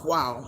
Wow.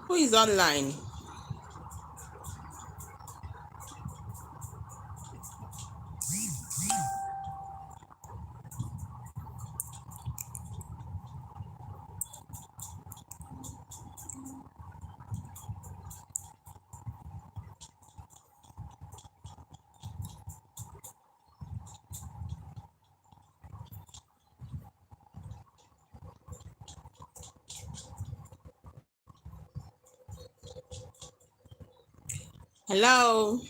Who is online? Hello.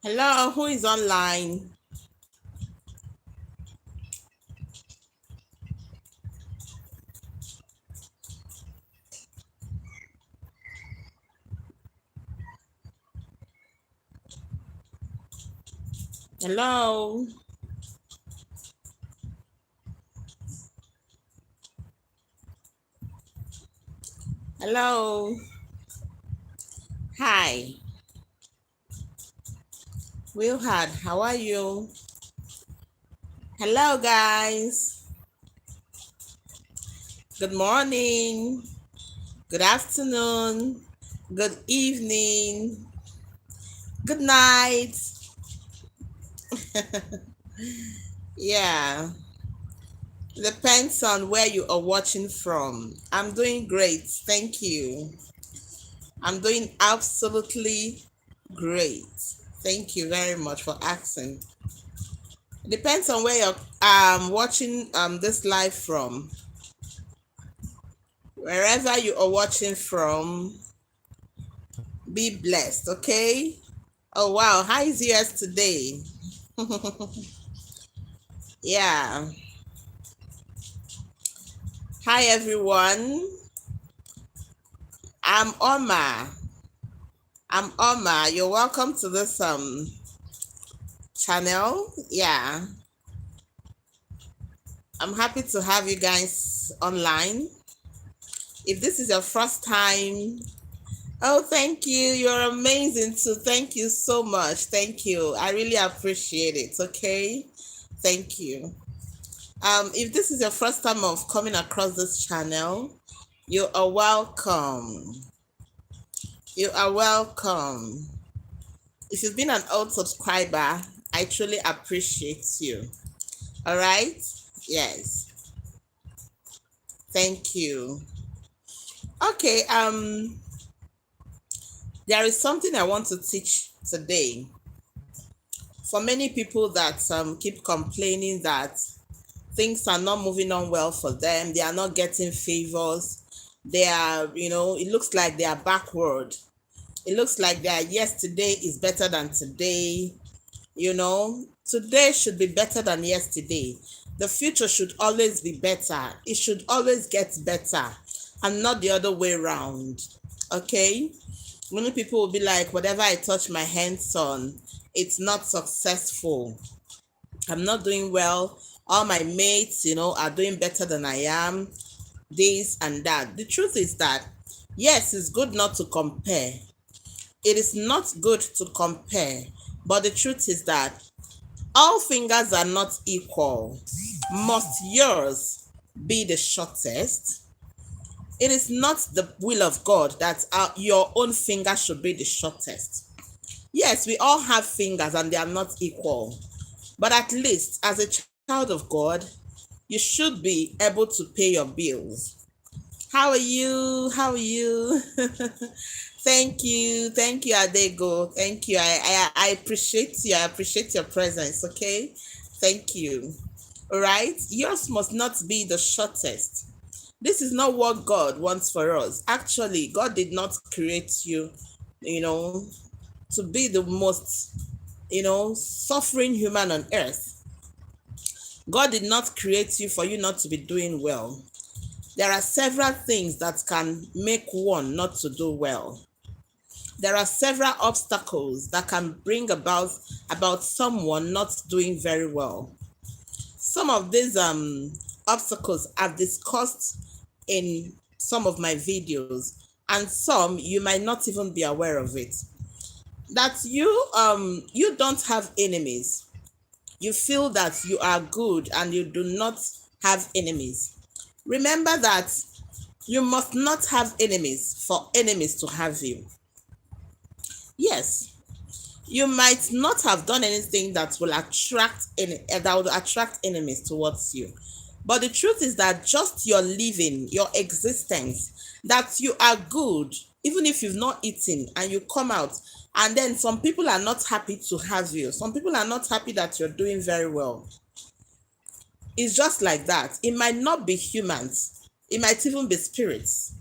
Hello. Who is online? Hello. Hello. Hi. Wilhard, how are you? Hello, guys. Good morning. Good afternoon. Good evening. Good night. Yeah. Depends on where you are watching from. I'm doing great. Thank you. I'm doing absolutely great. Thank you very much for asking. It depends on where you're watching this live from. Wherever you are watching from, be blessed, okay? Oh wow, how is yours today? Yeah. Hi everyone. I'm Oma. I'm Oma. You're welcome to this channel. Yeah. I'm happy to have you guys online. If this is your first time, oh, thank you. You're amazing too. Thank you so much. Thank you. I really appreciate it. Okay. Thank you. If this is your first time of coming across this channel, you are welcome. You are welcome. If you've been an old subscriber, I truly appreciate you. All right? Yes. Thank you. Okay, there is something I want to teach today. For many people that keep complaining that things are not moving on well for them, they are not getting favors, they are, it looks like they are backward. It looks like their yesterday is better than today. Today should be better than yesterday. The future should always be better. It should always get better and not the other way around. Okay? Many people will be like, whatever I touch my hands on, it's not successful. I'm not doing well. All my mates, are doing better than I am. This and that. The truth is that, yes, it's good not to compare. It is not good to compare. But the truth is that all fingers are not equal. Must yours be the shortest? It is not the will of God that your own finger should be the shortest. Yes, we all have fingers and they are not equal. But at least as a child of God, you should be able to pay your bills. How are you? How are you? Thank you. Thank you, Adego. Thank you. I appreciate you. I appreciate your presence. Okay. Thank you. All right. Yours must not be the shortest. This is not what God wants for us. Actually, God did not create you, you know, to be the most, suffering human on earth. God did not create you for you not to be doing well. There are several things that can make one not to do well. There are several obstacles that can bring about someone not doing very well. Some of these obstacles I've discussed in some of my videos, and some you might not even be aware of it. That you don't have enemies. You feel that you are good and you do not have enemies. Remember that you must not have enemies for enemies to have you. Yes, you might not have done anything that will attract enemies towards you. But the truth is that just your living, your existence, that you are good, even if you've not eaten and you come out, and then some people are not happy to have you. Some people are not happy that you're doing very well. It's just like that. It might not be humans, it might even be spirits.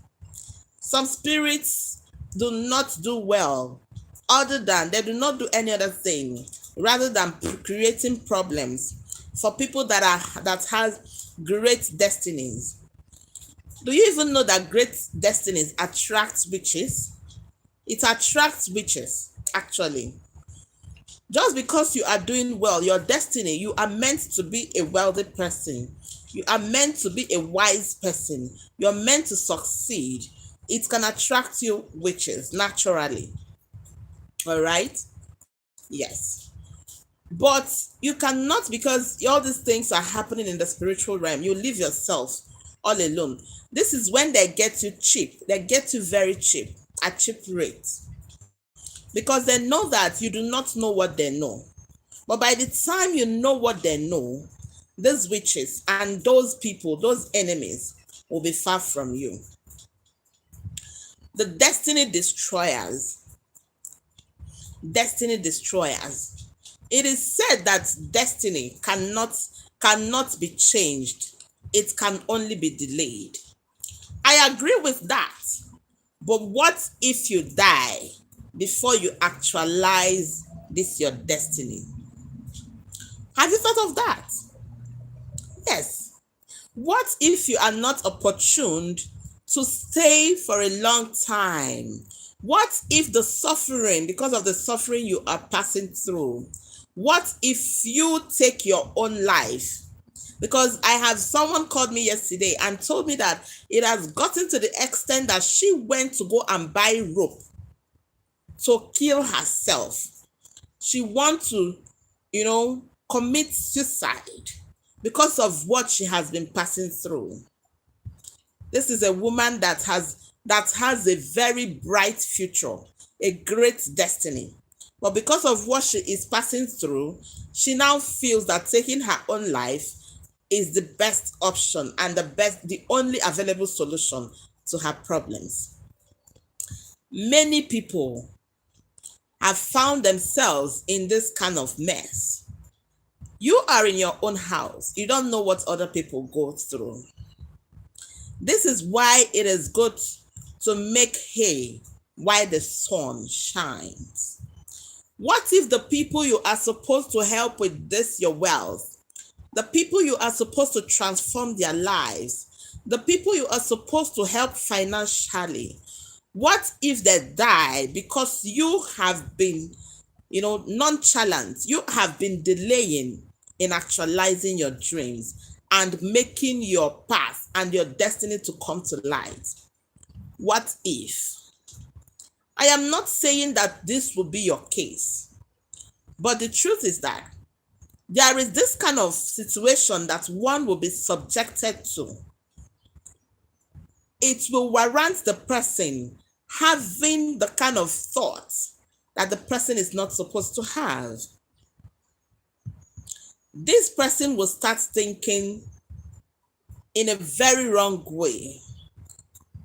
Some spirits do not do well, other than they do not do any other thing rather than creating problems for people that has great destinies. Do you even know that great destinies attract witches? It attracts witches, actually. Just because you are doing well, your destiny, you are meant to be a wealthy person. You are meant to be a wise person. You're meant to succeed. It can attract you witches naturally. All right? Yes. But you cannot, because all these things are happening in the spiritual realm. You leave yourself all alone. This is when they get you cheap. They get you very cheap, at cheap rates. Because they know that you do not know what they know. But by the time you know what they know, those witches and those people, those enemies, will be far from you. The destiny destroyers. Destiny destroyers. It is said that destiny cannot be changed. It can only be delayed. I agree with that. But what if you die before you actualize this your destiny? Have you thought of that? Yes. What if you are not opportuned to stay for a long time? What if the suffering, because of the suffering you are passing through, what if you take your own life? Because I have someone called me yesterday and told me that it has gotten to the extent that she went to go and buy rope to kill herself. She wants to, commit suicide because of what she has been passing through. This is a woman that has a very bright future, a great destiny. But because of what she is passing through, she now feels that taking her own life is the best option and the only available solution to her problems. Many people have found themselves in this kind of mess. You are in your own house. You don't know what other people go through. This is why it is good to make hay while the sun shines. What if the people you are supposed to help with this, your wealth, the people you are supposed to transform their lives, the people you are supposed to help financially, what if they die because you have been, nonchalant? You have been delaying in actualizing your dreams and making your path and your destiny to come to light. What if? I am not saying that this will be your case, but the truth is that there is this kind of situation that one will be subjected to it will warrant the person having the kind of thoughts that the person is not supposed to have. This person will start thinking in a very wrong way.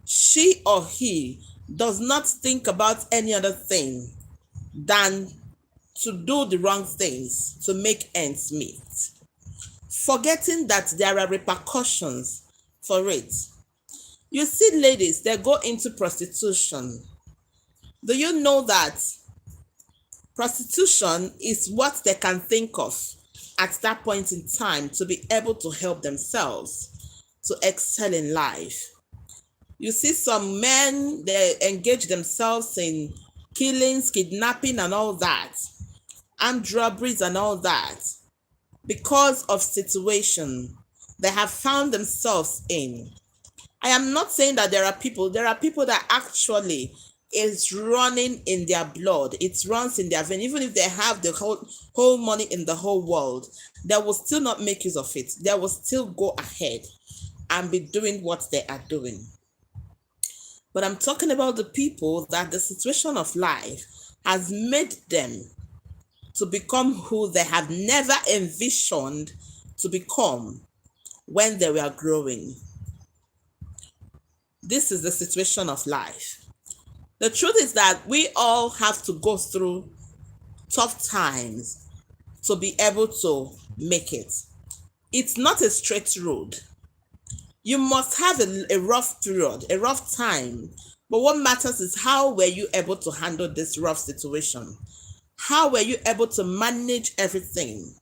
She or he does not think about any other thing than to do the wrong things to make ends meet, forgetting that there are repercussions for it. You see ladies, they go into prostitution. Do you know that prostitution is what they can think of at that point in time to be able to help themselves to excel in life? You see some men, they engage themselves in killings, kidnapping and all that, armed robberies and all that, because of situation they have found themselves in. I am not saying that there are people that actually is running in their blood. It runs in their vein. Even if they have the whole money in the whole world, they will still not make use of it. They will still go ahead and be doing what they are doing. But I'm talking about the people that the situation of life has made them to become who they have never envisioned to become when they were growing. This is the situation of life. The truth is that we all have to go through tough times to be able to make it. It's not a straight road. You must have a rough period, a rough time. But what matters is how were you able to handle this rough situation? How were you able to manage everything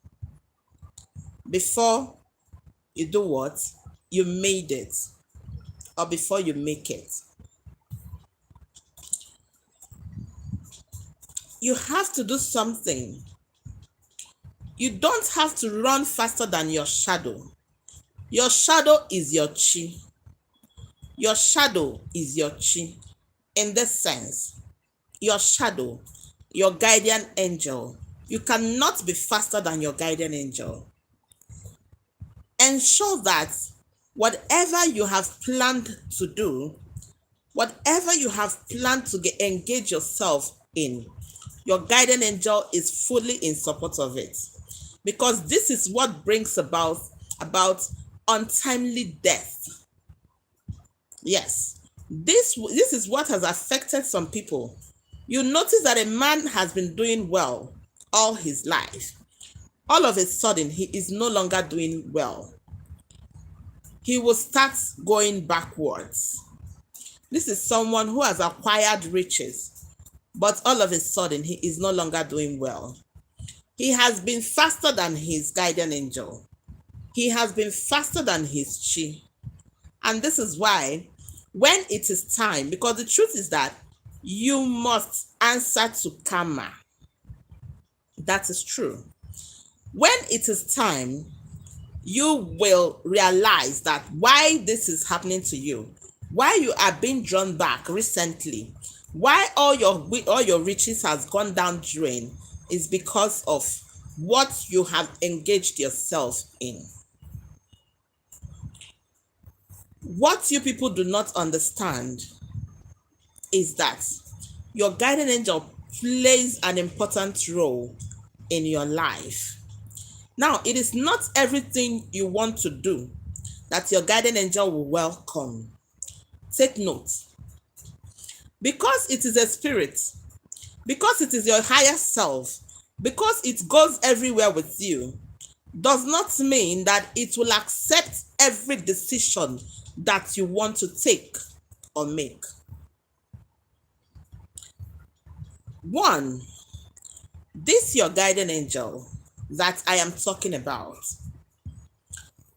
before you do what? You made it, or before you make it. You have to do something. You don't have to run faster than your shadow. Your shadow is your chi. Your shadow is your chi. In this sense, your shadow, your guardian angel, you cannot be faster than your guardian angel. Ensure that whatever you have planned to do, whatever you have planned to engage yourself in, your guardian angel is fully in support of it. Because this is what brings about untimely death. Yes, this is what has affected some people. You notice that a man has been doing well all his life. All of a sudden, he is no longer doing well. He will start going backwards. This is someone who has acquired riches, but all of a sudden, he is no longer doing well. He has been faster than his guardian angel. He has been faster than his chi. And this is why, when it is time, because the truth is that you must answer to karma. That is true. When it is time, you will realize that why this is happening to you, why you are being drawn back recently, why all your riches has gone down drain, is because of what you have engaged yourself in. What you people do not understand is that your guardian angel plays an important role in your life. Now, it is not everything you want to do that your guardian angel will welcome. Take note. Because it is a spirit, because it is your higher self, because it goes everywhere with you, does not mean that it will accept every decision that you want to take or make. One, this your guardian angel that I am talking about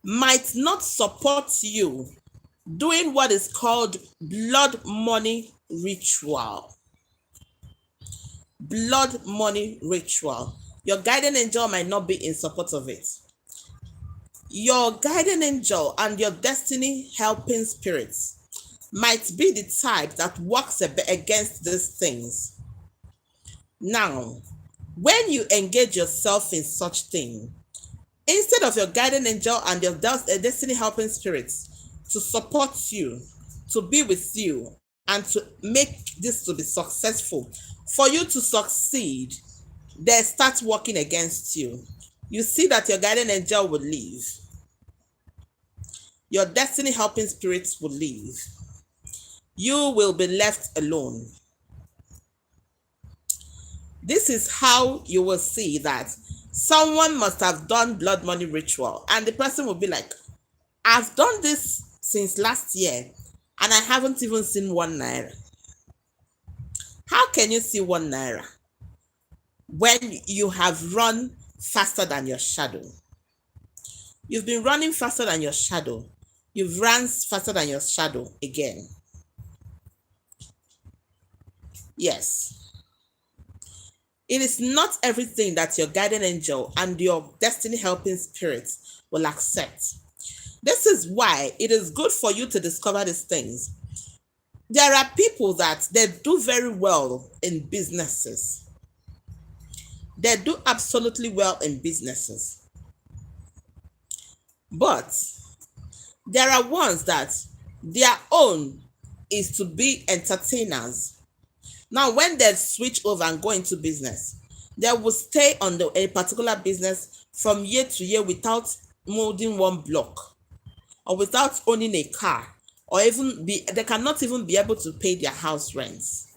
might not support you doing what is called blood money ritual. Blood money ritual. Your guardian angel might not be in support of it. Your guardian angel and your destiny helping spirits might be the type that works against these things. Now, when you engage yourself in such thing, instead of your guardian angel and your destiny helping spirits to support you, to be with you and to make this to be successful. For you to succeed, they start working against you. You see that your guardian angel will leave. Your destiny helping spirits will leave. You will be left alone. This is how you will see that someone must have done blood money ritual, and the person will be like, I've done this since last year and I haven't even seen 1 naira. How can you see 1 naira when you have run faster than your shadow? You've been running faster than your shadow. You've run faster than your shadow again. Yes. It is not everything that your guardian angel and your destiny helping spirits will accept. This is why it is good for you to discover these things. There are people that they do very well in businesses. They do absolutely well in businesses. But there are ones that their own is to be entertainers. Now, when they switch over and go into business, they will stay on a particular business from year to year without molding one block or without owning a car, or they cannot even be able to pay their house rents.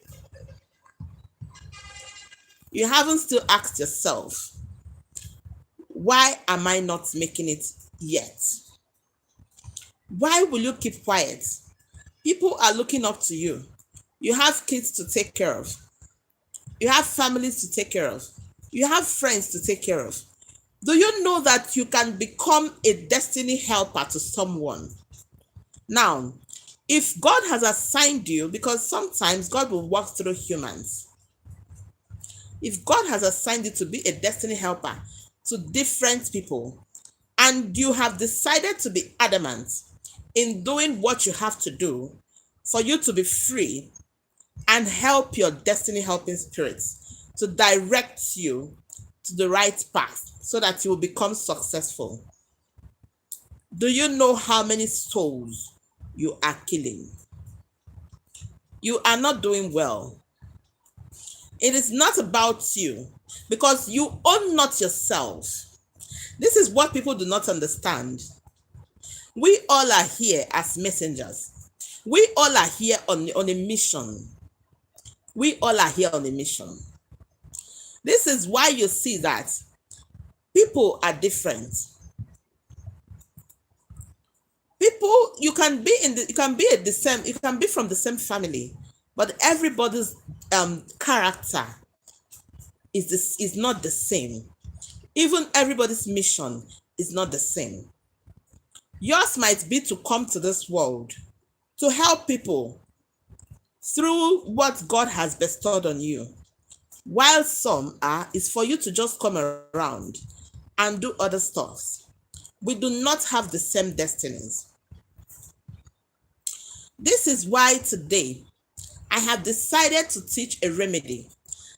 You haven't still asked yourself, why am I not making it yet? Why will you keep quiet? People are looking up to you. You have kids to take care of. You have families to take care of. You have friends to take care of. Do you know that you can become a destiny helper to someone? Now, if God has assigned you, because sometimes God will work through humans. If God has assigned you to be a destiny helper to different people, and you have decided to be adamant in doing what you have to do for you to be free and help your destiny helping spirits to direct you to the right path so that you will become successful. Do you know how many souls you are killing? You are not doing well. It is not about you because you own not yourself. This is what people do not understand. We all are here as messengers. We all are here on a mission. We all are here on a mission. This is why you see that people are different. People, you can be from the same family, but everybody's character is not the same. Even everybody's mission is not the same. Yours might be to come to this world to help people through what God has bestowed on you, while some is for you to just come around and do other stuff. We do not have the same destinies. This is why today I have decided to teach a remedy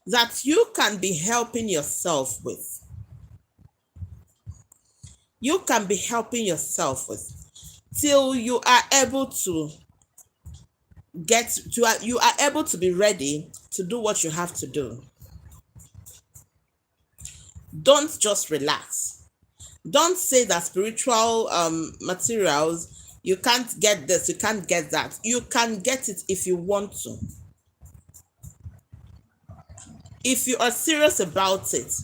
that you can be helping yourself with. You can be helping yourself with till you are able to you are able to be ready to do what you have to do. Don't just relax. Don't say that spiritual materials, you can't get this, you can't get that. You can get it if you want to. If you are serious about it,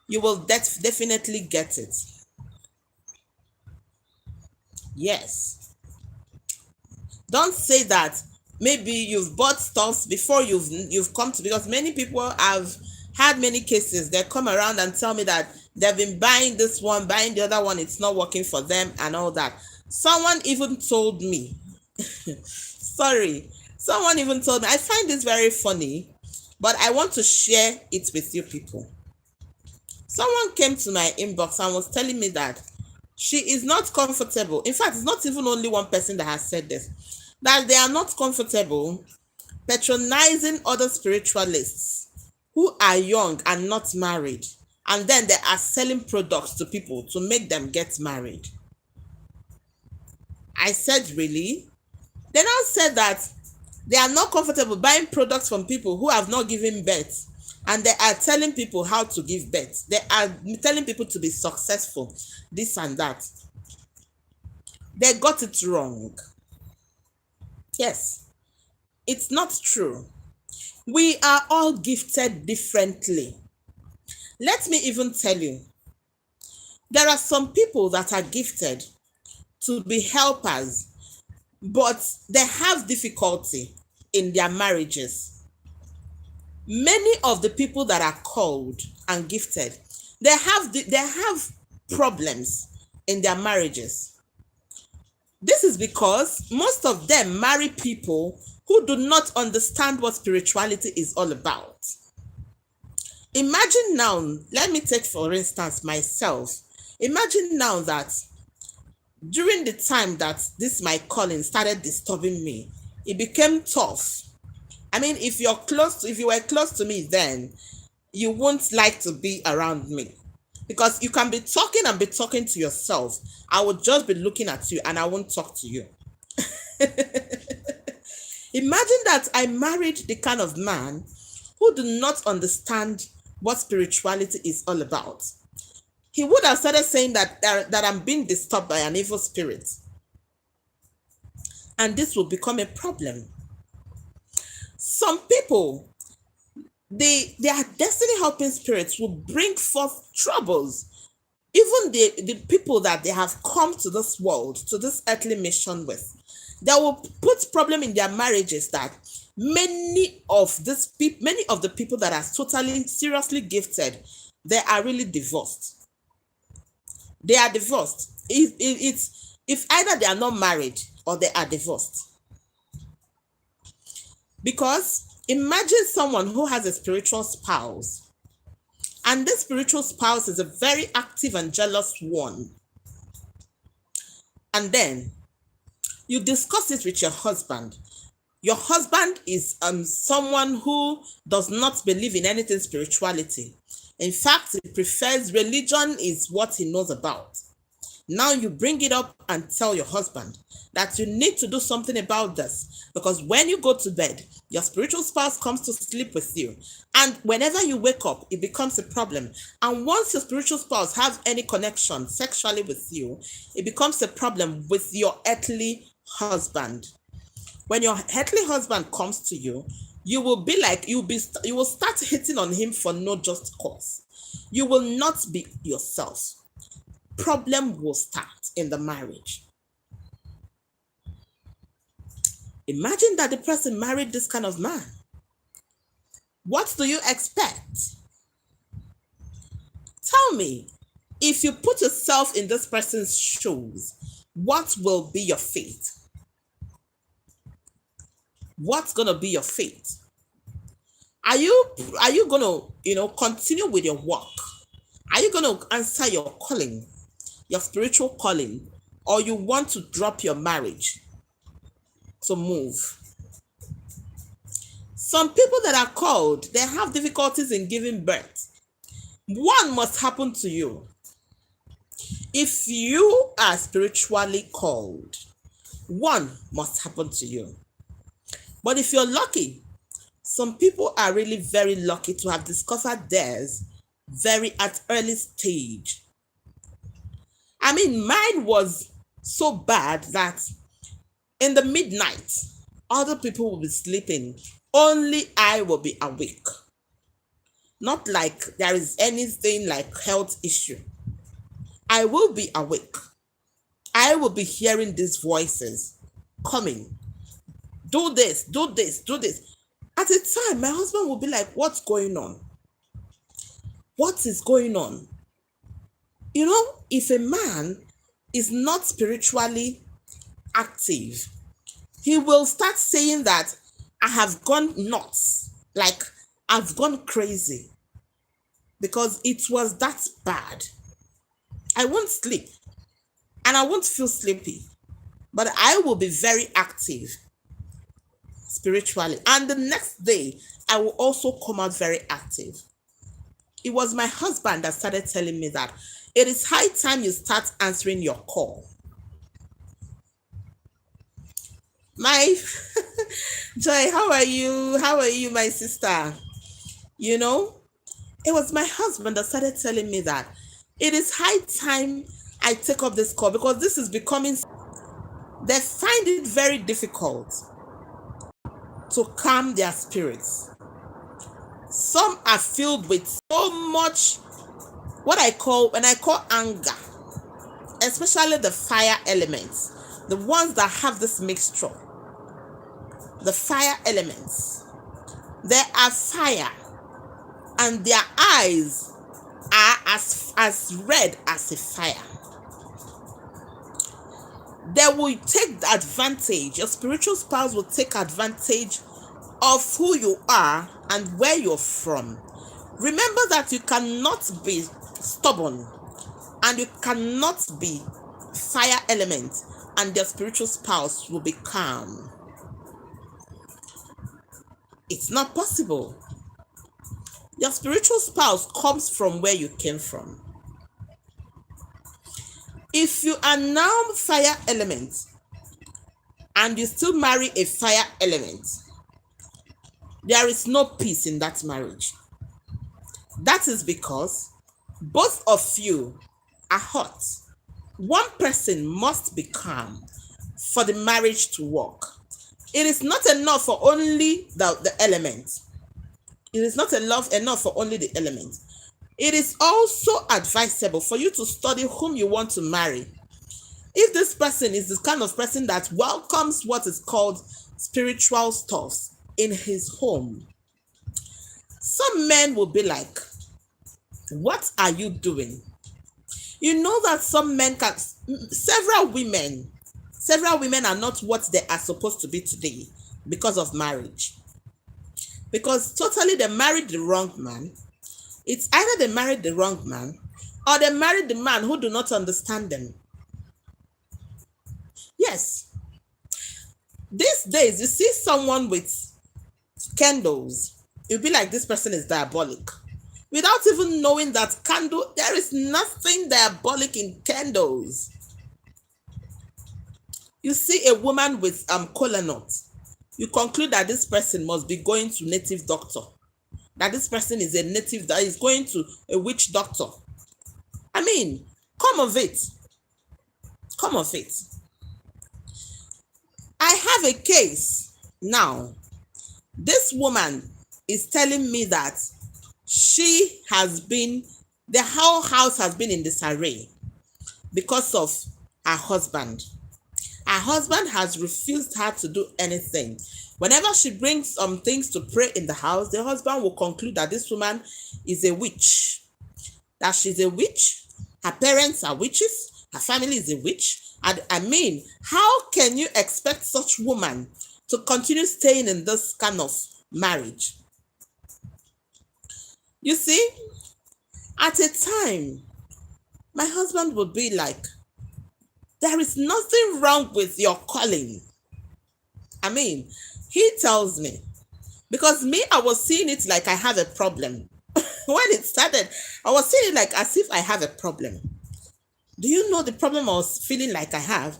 you will definitely get it. Yes. Don't say that maybe you've bought stuff before you've come to, because many people have had many cases. They come around and tell me that they've been buying this one, buying the other one, it's not working for them and all that. Someone even told me, someone even told me, I find this very funny, but I want to share it with you people. Someone came to my inbox and was telling me that she is not comfortable. In fact, it's not even only one person that has said this, that they are not comfortable patronizing other spiritualists who are young and not married, and then they are selling products to people to make them get married. I said, really? They now said that they are not comfortable buying products from people who have not given birth, and they are telling people how to give birth. They are telling people to be successful, this and that. They got it wrong. Yes, it's not true. We are all gifted differently. Let me even tell you, there are some people that are gifted to be helpers, but they have difficulty in their marriages. Many of the people that are called and gifted, they have problems in their marriages. This is because most of them marry people who do not understand what spirituality is all about. Imagine now, let me take for instance myself. Imagine now that during the time that this my calling started disturbing me, it became tough. I mean, if you were close to me then, you won't like to be around me, because you can be talking and be talking to yourself. I would just be looking at you and I won't talk to you. Imagine that I married the kind of man who do not understand what spirituality is all about. He would have started saying that I'm being disturbed by an evil spirit. And this will become a problem. Some people, their destiny helping spirits will bring forth troubles. Even the people that they have come to this world, to this earthly mission with, they will put problem in their marriages that many of the people that are totally seriously gifted, they are really divorced. They are divorced. If either they are not married or they are divorced. Because imagine someone who has a spiritual spouse, and this spiritual spouse is a very active and jealous one. And then you discuss it with your husband. Your husband is someone who does not believe in anything spirituality. In fact, he prefers religion is what he knows about. Now you bring it up and tell your husband that you need to do something about this, because when you go to bed, your spiritual spouse comes to sleep with you, and whenever you wake up, it becomes a problem. And once your spiritual spouse has any connection sexually with you, it becomes a problem with your earthly husband. When your earthly husband comes to you, you will be like, you will start hitting on him for no just cause. You will not be yourself. Problem will start in the marriage. Imagine that the person married this kind of man. What do you expect? Tell me, if you put yourself in this person's shoes, what will be your fate? What's gonna be your fate? Are you gonna continue with your work? Are you gonna answer your calling, your spiritual calling, or you want to drop your marriage to move? Some people that are called, they have difficulties in giving birth. One must happen to you. If you are spiritually called, one must happen to you. But if you're lucky, some people are really very lucky to have discovered theirs very at early stage. I mean, mine was so bad that in the midnight, other people will be sleeping. Only I will be awake. Not like there is anything like health issue. I will be awake. I will be hearing these voices coming. Do this, do this, do this. At a time, my husband will be like, what's going on? What is going on? You know, if a man is not spiritually active, he will start saying that I have gone nuts, like I've gone crazy, because it was that bad. I won't sleep and I won't feel sleepy, but I will be very active spiritually. And the next day, I will also come out very active. It was my husband that started telling me that it is high time you start answering your call. My Joy, how are you? How are you, my sister? You know, it was my husband that started telling me that it is high time I take up this call because this is becoming, they find it very difficult to calm their spirits. Some are filled with so much what I call, when I call anger, especially the fire elements, the ones that have this mixture, the fire elements. They are fire and their eyes are as red as a fire. They will take advantage, your spiritual spouse will take advantage of who you are and where you're from. Remember that you cannot be stubborn and you cannot be fire element and your spiritual spouse will be calm. It's not possible. Your spiritual spouse comes from where you came from. If you are now fire element and you still marry a fire element, there is no peace in that marriage. That is because both of you are hot. One person must be calm for the marriage to work. It is not enough for only the element. It is not enough for only the element. It is also advisable for you to study whom you want to marry. If this person is the kind of person that welcomes what is called spiritual stuffs in his home, some men will be like, what are you doing? You know that some men can, several women are not what they are supposed to be today because of marriage. Because totally they married the wrong man. It's either they married the wrong man or they married the man who do not understand them. Yes. These days, you see someone with candles, you'll be like, this person is diabolic. Without even knowing that candle, there is nothing diabolic in candles. You see a woman with kola nut, you conclude that this person must be going to native doctor. That this person is a native that is going to a witch doctor. I mean, come of it. Come of it. I have a case now. This woman is telling me that the whole house has been in disarray because of her husband. Her husband has refused her to do anything. Whenever she brings some things to pray in the house, the husband will conclude that this woman is a witch. That she's a witch. Her parents are witches. Her family is a witch. And I mean, how can you expect such woman to continue staying in this kind of marriage? You see, at a time, my husband would be like, there is nothing wrong with your calling. I mean, he tells me, because me, I was seeing it like I have a problem. When it started, I was seeing it like as if I have a problem. Do you know the problem I was feeling like I have?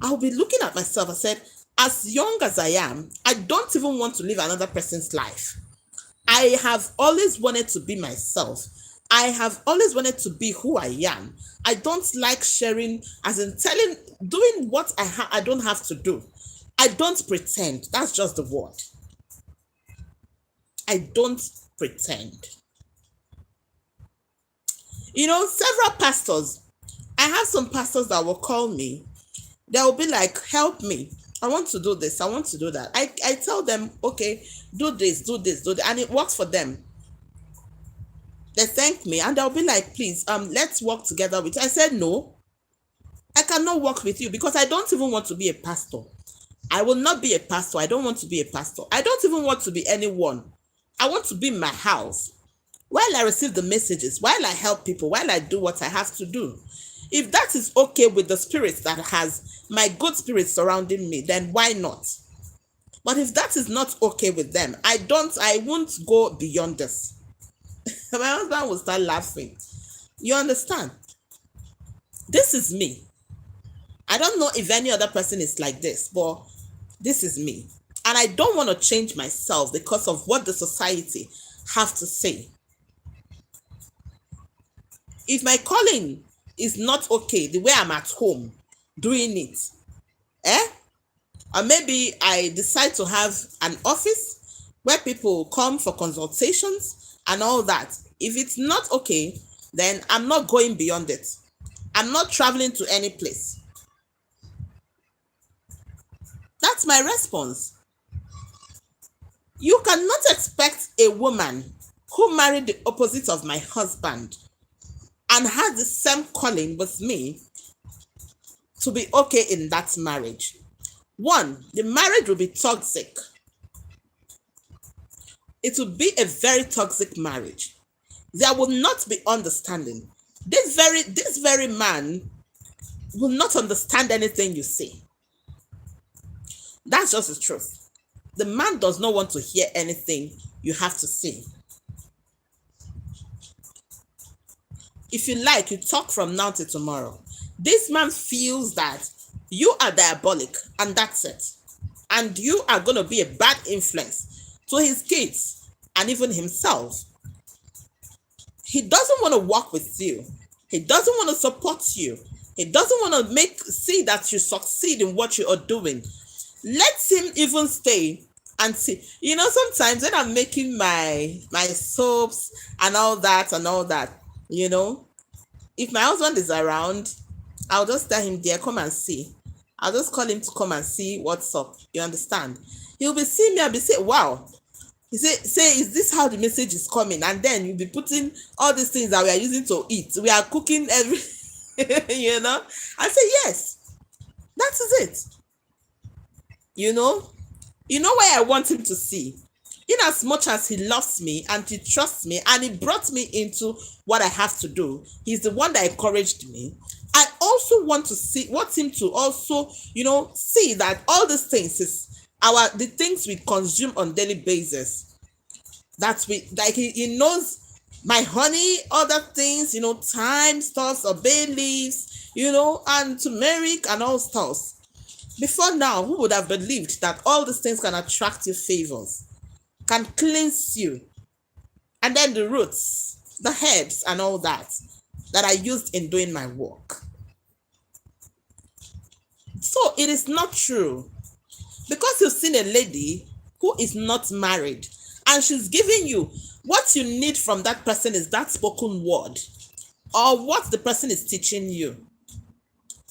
I'll be looking at myself. I said, as young as I am, I don't even want to live another person's life. I have always wanted to be myself. I have always wanted to be who I am. I don't like sharing, as in doing what I don't have to do. I don't pretend. That's just the word. I don't pretend. You know, several pastors, I have some pastors that will call me. They will be like, help me. I want to do this. I want to do that. I tell them, okay, do this, do this, do that. And it works for them. They thank me and they'll be like, please, let's work together with you. I said, no, I cannot work with you because I don't even want to be a pastor. I will not be a pastor. I don't want to be a pastor. I don't even want to be anyone. I want to be in my house while I receive the messages, while I help people, while I do what I have to do. If that is okay with the spirit that has my good spirit surrounding me, then why not? But if that is not okay with them, I won't go beyond this. My husband will start laughing. You understand? This is me. I don't know if any other person is like this, but This is me. And I don't want to change myself because of what the society have to say. If my calling is not okay the way I'm at home doing it, eh? Or maybe I decide to have an office where people come for consultations and all that. If it's not okay, then I'm not going beyond it. I'm not traveling to any place. That's my response. You cannot expect a woman who married the opposite of my husband and has the same calling with me to be okay in that marriage. One, the marriage will be toxic. It will be a very toxic marriage. There will not be understanding. This very man will not understand anything you say. That's just the truth. The man does not want to hear anything you have to say. If you like, you talk from now till tomorrow. This man feels that you are diabolic and that's it. And you are going to be a bad influence to his kids and even himself. He doesn't want to work with you. He doesn't want to support you. He doesn't want to see that you succeed in what you are doing. Let him even stay and see. Sometimes when I'm making my soaps and all that, if my husband is around, I'll just tell him, dear, come and see. I'll just call him to come and see what's up. You understand? He'll be seeing me and be saying, wow. He say, is this how the message is coming? And then you'll be putting all these things that we are using to eat. We are cooking every, I say, yes, that is it. You know why I want him to see? In as much as he loves me and he trusts me and he brought me into what I have to do, he's the one that encouraged me. I also want him to also, see that all these things is the things we consume on daily basis. That he knows my honey, other things, thyme, stuff, or bay leaves, and turmeric and all stuff. Before now, who would have believed that all these things can attract you favors, can cleanse you? And then the roots, the herbs and all that I used in doing my work. So it is not true. Because you've seen a lady who is not married and she's giving you what you need from that person is that spoken word or what the person is teaching you.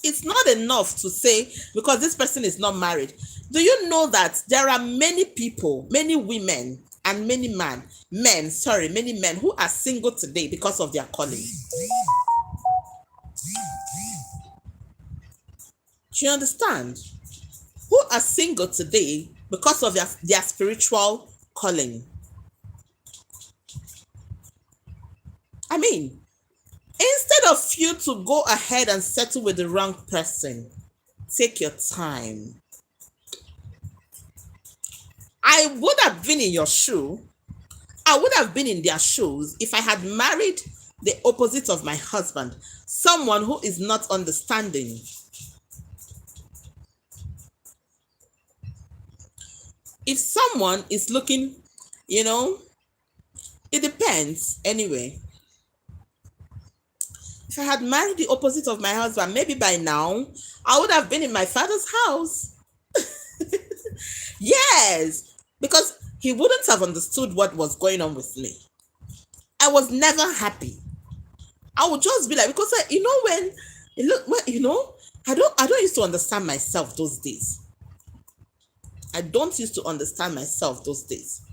It's not enough to say because this person is not married. Do you know that there are many people, many women and many men who are single today because of their calling? Do you understand? Who are single today because of their spiritual calling? I mean, instead of you to go ahead and settle with the wrong person, take your time. I would have been in your shoe. I would have been in their shoes if I had married the opposite of my husband, someone who is not understanding. If someone is looking, it depends anyway. If I had married the opposite of my husband, maybe by now, I would have been in my father's house. Yes, because he wouldn't have understood what was going on with me. I was never happy. I would just be like, because I don't used to understand myself those days. I don't used to understand myself those days.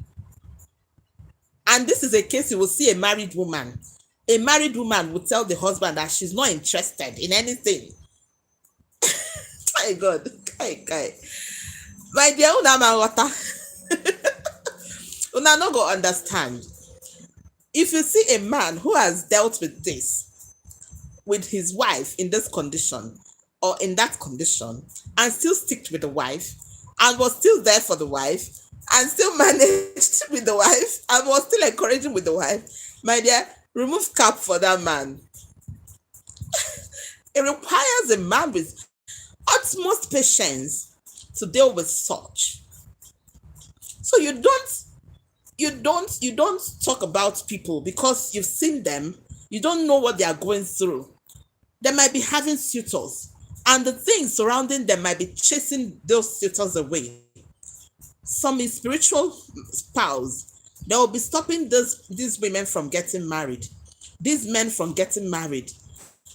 And this is a case you will see a married woman. A married woman will tell the husband that she's not interested in anything. My God. Kai. My dear, una not go understand. If you see a man who has dealt with this, with his wife in this condition or in that condition, and still sticked with the wife, and was still there for the wife, and still managed with the wife, and was still encouraging with the wife, my dear, remove cap for that man. It requires a man with utmost patience to deal with such. So you don't talk about people because you've seen them. You don't know what they are going through. They might be having suitors, and the things surrounding them might be chasing those suitors away. Some spiritual spouse, they will be stopping these women from getting married, these men from getting married.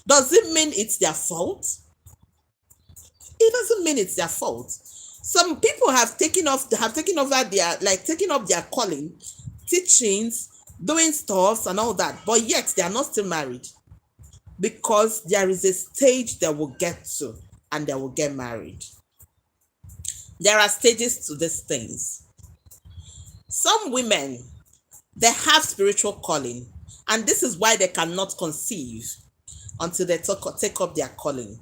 Does it mean it's their fault? It doesn't mean it's their fault. Some people have taken up their calling, teachings, doing stuffs and all that, but yet they are not still married because there is a stage they will get to and they will get married. There are stages to these things. Some women, they have spiritual calling, and this is why they cannot conceive until they take up their calling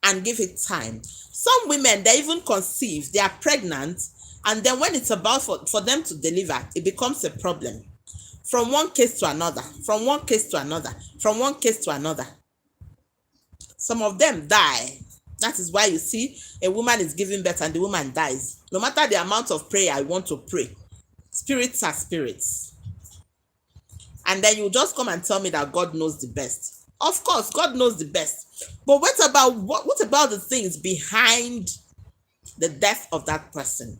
and give it time. Some women, they even conceive, they are pregnant, and then when it's about for them to deliver, it becomes a problem. From one case to another, from one case to another, from one case to another. Some of them die. That is why you see a woman is giving birth and the woman dies. No matter the amount of prayer I want to pray, spirits are spirits. And then you just come and tell me that God knows the best. Of course, God knows the best. But what about the things behind the death of that person?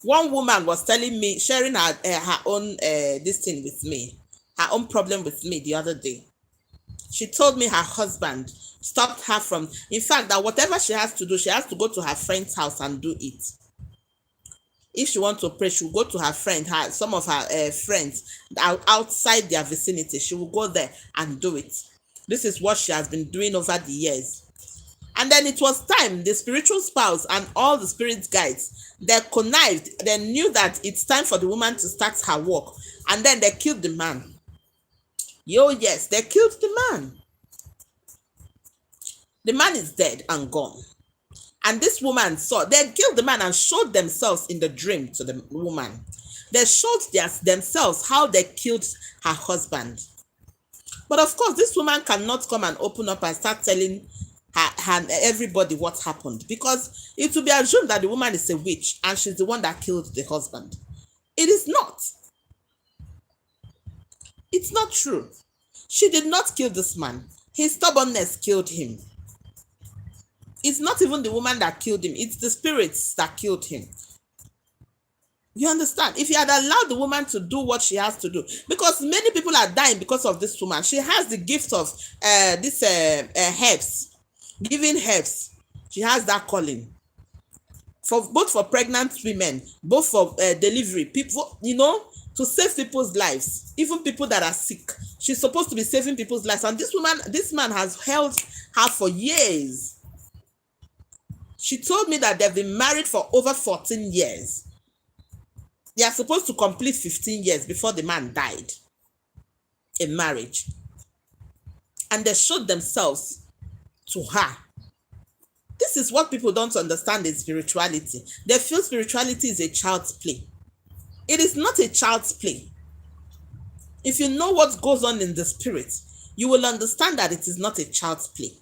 One woman was telling me, sharing her own this thing with me, her own problem with me the other day. She told me her husband stopped her from, in fact, that whatever she has to do, she has to go to her friend's house and do it. If she wants to pray, she will go to her friend, some of her friends outside their vicinity. She will go there and do it. This is what she has been doing over the years. And then it was time, the spiritual spouse and all the spirit guides, they connived. They knew that it's time for the woman to start her work. And then they killed the man. Yes, they killed the man. The man is dead and gone. And this woman they killed the man and showed themselves in the dream to the woman. They showed themselves how they killed her husband. But of course, this woman cannot come and open up and start telling her everybody what happened, because it will be assumed that the woman is a witch and she's the one that killed the husband. It is not. It's not true. She did not kill this man. His stubbornness killed him. It's not even the woman that killed him. It's the spirits that killed him. You understand? If you had allowed the woman to do what she has to do, because many people are dying because of this woman. She has the gift of herbs, giving herbs. She has that calling. Both for pregnant women, both for delivery, people, to save people's lives, even people that are sick. She's supposed to be saving people's lives. And this man has held her for years. She told me that they've been married for over 14 years. They are supposed to complete 15 years before the man died in marriage. And they showed themselves to her. This is what people don't understand in spirituality. They feel spirituality is a child's play. It is not a child's play. If you know what goes on in the spirit, you will understand that it is not a child's play.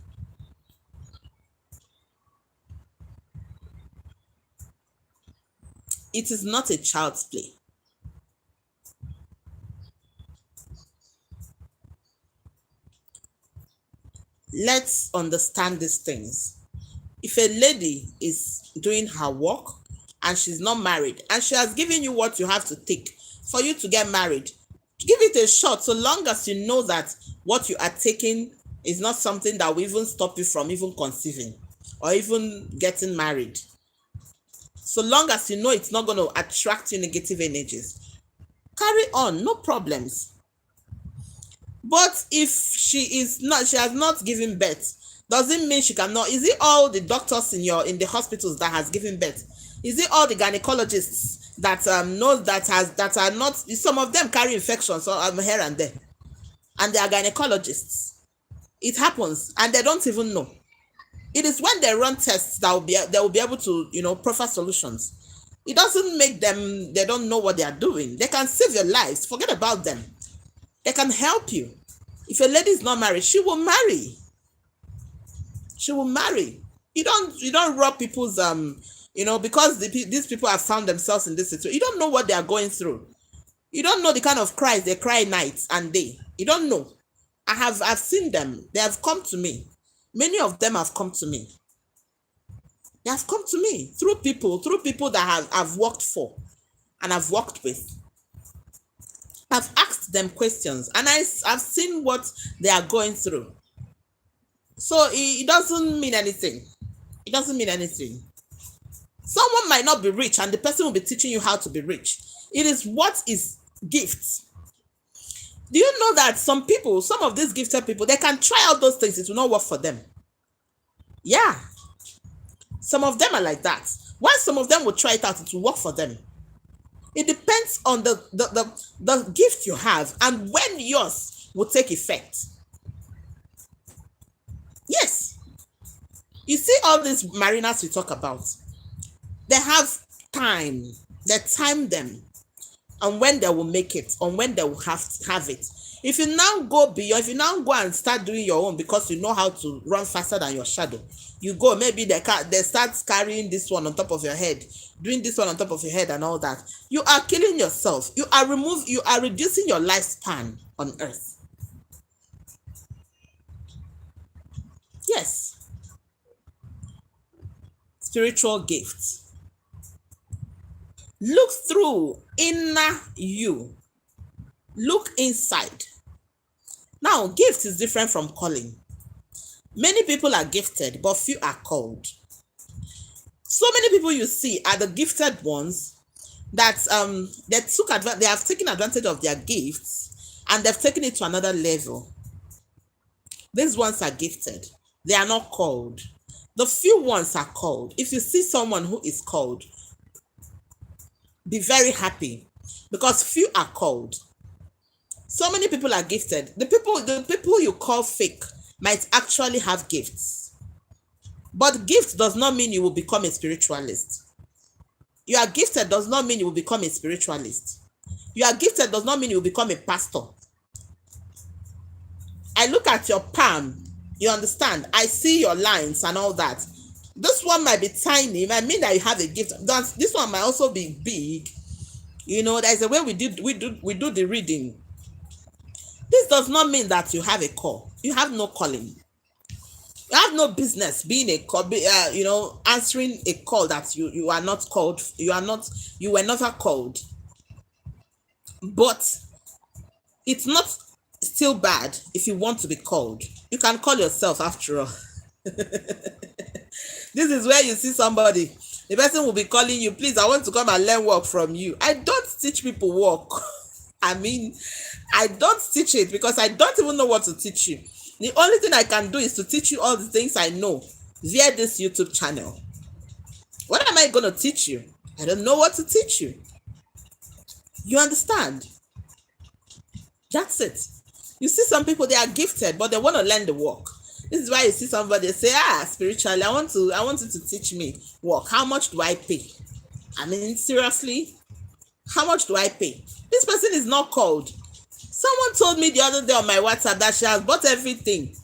It is not a child's play. Let's understand these things. If a lady is doing her work and she's not married and she has given you what you have to take for you to get married, give it a shot, so long as you know that what you are taking is not something that will even stop you from even conceiving or even getting married. So long as you know it's not going to attract you negative energies, carry on, no problems. But if she has not given birth, doesn't mean she cannot. Is it all the doctors in the hospitals that has given birth? Is it all the gynecologists that knows that are not? Some of them carry infections here and there, and they are gynecologists. It happens, and they don't even know. It is when they run tests that they will be able to proffer solutions. It doesn't make them, they don't know what they are doing. They can save your lives. Forget about them. They can help you. If a lady is not married, she will marry. She will marry. You don't rob people's because these people have found themselves in this situation. You don't know what they are going through. You don't know the kind of cries they cry night and day. You don't know. I've seen them. They have come to me. Many of them have come to me. They have come to me through people that I've worked for and I've worked with. I've asked them questions and I've seen what they are going through. So it doesn't mean anything. It doesn't mean anything. Someone might not be rich and the person will be teaching you how to be rich. It is what is gifts. Do you know that some people, some of these gifted people, they can try out those things, it will not work for them? Yeah, some of them are like that. While some of them will try it out, it will work for them. It depends on the gift you have and when yours will take effect. Yes. You see all these mariners we talk about, they have time. They time them on when they will make it, on when they will have it. If you now go beyond, if you now go and start doing your own because you know how to run faster than your shadow, you go, maybe they start carrying this one on top of your head, doing this one on top of your head and all that. You are killing yourself. You are reducing your lifespan on earth. Yes. Spiritual gifts. Look through inner you. Look inside. Now, gift is different from calling. Many people are gifted, but few are called. So many people you see are the gifted ones that they have taken advantage of their gifts and they've taken it to another level. These ones are gifted. They are not called. The few ones are called. If you see someone who is called, be very happy because few are called. So many people are gifted. The people you call fake might actually have gifts. But gift does not mean you will become a spiritualist. You are gifted does not mean you will become a spiritualist. You are gifted does not mean you will become a pastor. I look at your palm, you understand? I see your lines and all that. This one might be tiny. It might mean that you have a gift. This one might also be big. There's a way we do the reading. This does not mean that you have a call. You have no calling. You have no business being a call, answering a call that you are not called. You were never called. But it's not still bad if you want to be called. You can call yourself after all. This is where you see somebody. The person will be calling you, please, I want to come and learn work from you. I don't teach people work. I don't teach it because I don't even know what to teach you. The only thing I can do is to teach you all the things I know via this YouTube channel. What am I going to teach you? I don't know what to teach you. You understand? That's it. You see some people, they are gifted, but they want to learn the work. This is why you see somebody say, spiritually, I want you to teach me work. How much do I pay? Seriously? How much do I pay? This person is not called. Someone told me the other day on my WhatsApp that she has bought everything.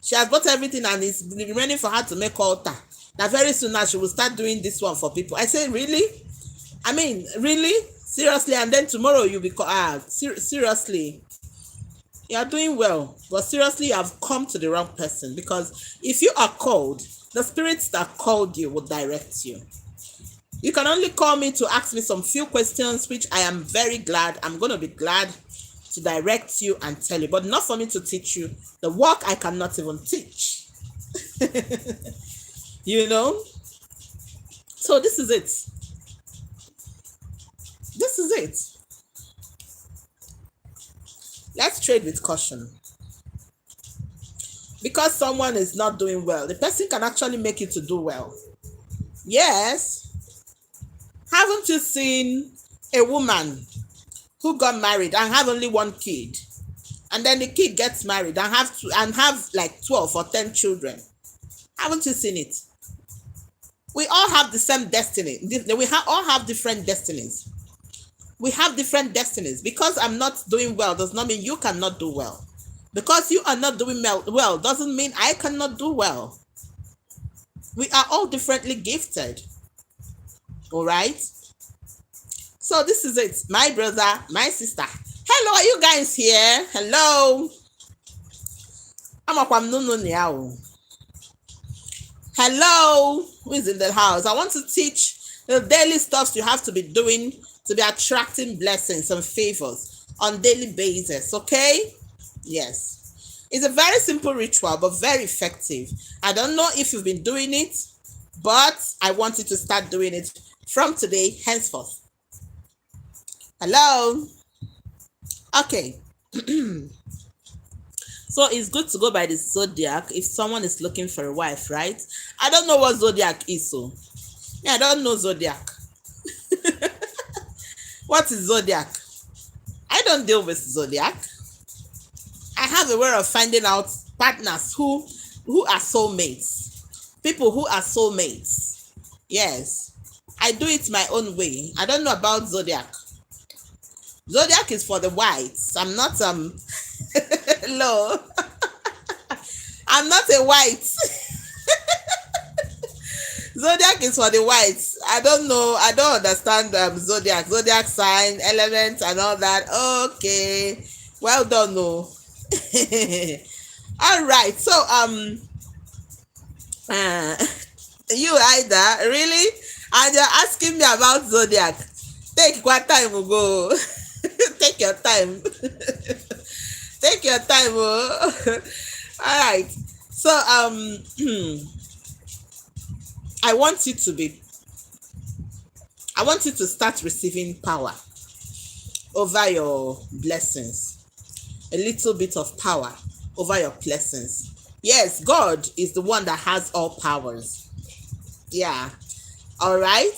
She has bought everything and it's remaining for her to make altar. That very soon now she will start doing this one for people. I say, really? Really? Seriously? And then tomorrow you'll be called. Seriously? You are doing well, but seriously, you have come to the wrong person, because if you are called, the spirits that called you will direct you. You can only call me to ask me some few questions, which I am very glad. I'm going to be glad to direct you and tell you, but not for me to teach you. The work I cannot even teach. So this is it. This is it. Let's trade with caution. Because someone is not doing well, the person can actually make you to do well. Yes. Haven't you seen a woman who got married and have only one kid, and then the kid gets married and have like 12 or 10 children? Haven't you seen it? We all have the same destiny. We all have different destinies. We have different destinies. Because I'm not doing well does not mean you cannot do well. Because you are not doing well doesn't mean I cannot do well. We are all differently gifted. All right. So this is it. My brother, my sister. Hello, are you guys here? Hello. I'm a now. Hello. Who is in the house? I want to teach the daily stuff you have to be doing to be attracting blessings and favors on daily basis. Okay? Yes. It's a very simple ritual, but very effective. I don't know if you've been doing it, but I want you to start doing it from today, henceforth. Hello? Okay. So it's good to go by the zodiac if someone is looking for a wife, right? I don't know what zodiac is, so yeah, I don't know zodiac. What is zodiac? I don't deal with zodiac. I have a way of finding out partners who are soulmates, people who are soulmates. Yes, I do it my own way. I don't know about zodiac. Zodiac is for the whites. I'm not hello. I'm not a white. Zodiac is for the whites. I don't know. I don't understand zodiac sign, elements, and all that. Okay, well done, no. All right. So you either really, and you're asking me about zodiac. Take what time we go. Take your time. Take your time. Oh. All right. So I want you to start receiving power over your blessings. A little bit of power over your blessings. Yes, God is the one that has all powers. Yeah. All right.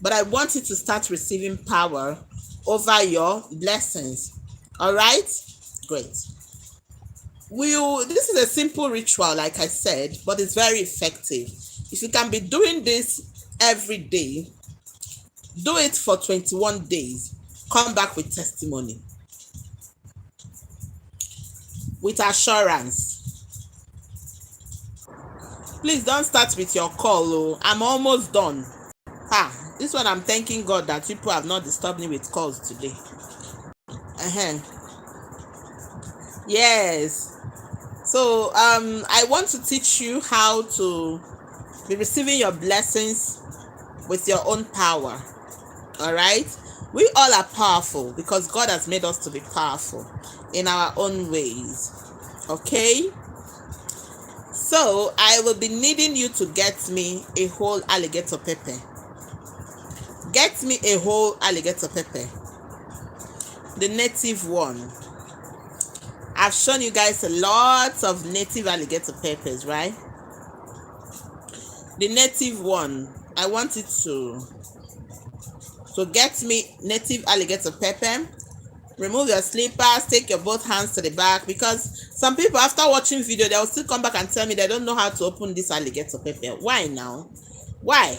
But I want you to start receiving power over your blessings. All right. Great. This is a simple ritual, like I said, but it's very effective. If you can be doing this every day, do it for 21 days. Come back with testimony. With assurance. Please don't start with your call. Oh. I'm almost done. This one I'm thanking God that people have not disturbed me with calls today. Yes. So I want to teach you how to be receiving your blessings with your own power. All right. We all are powerful because God has made us to be powerful in our own ways. Okay. So I will be needing you to get me a whole alligator pepper. Get me a whole alligator pepper. The native one. I've shown you guys a lot of native alligator peppers, right? The native one. I want it to get me native alligator pepper. Remove your slippers, take your both hands to the back, because some people after watching video they will still come back and tell me they don't know how to open this alligator pepper. Why now? Why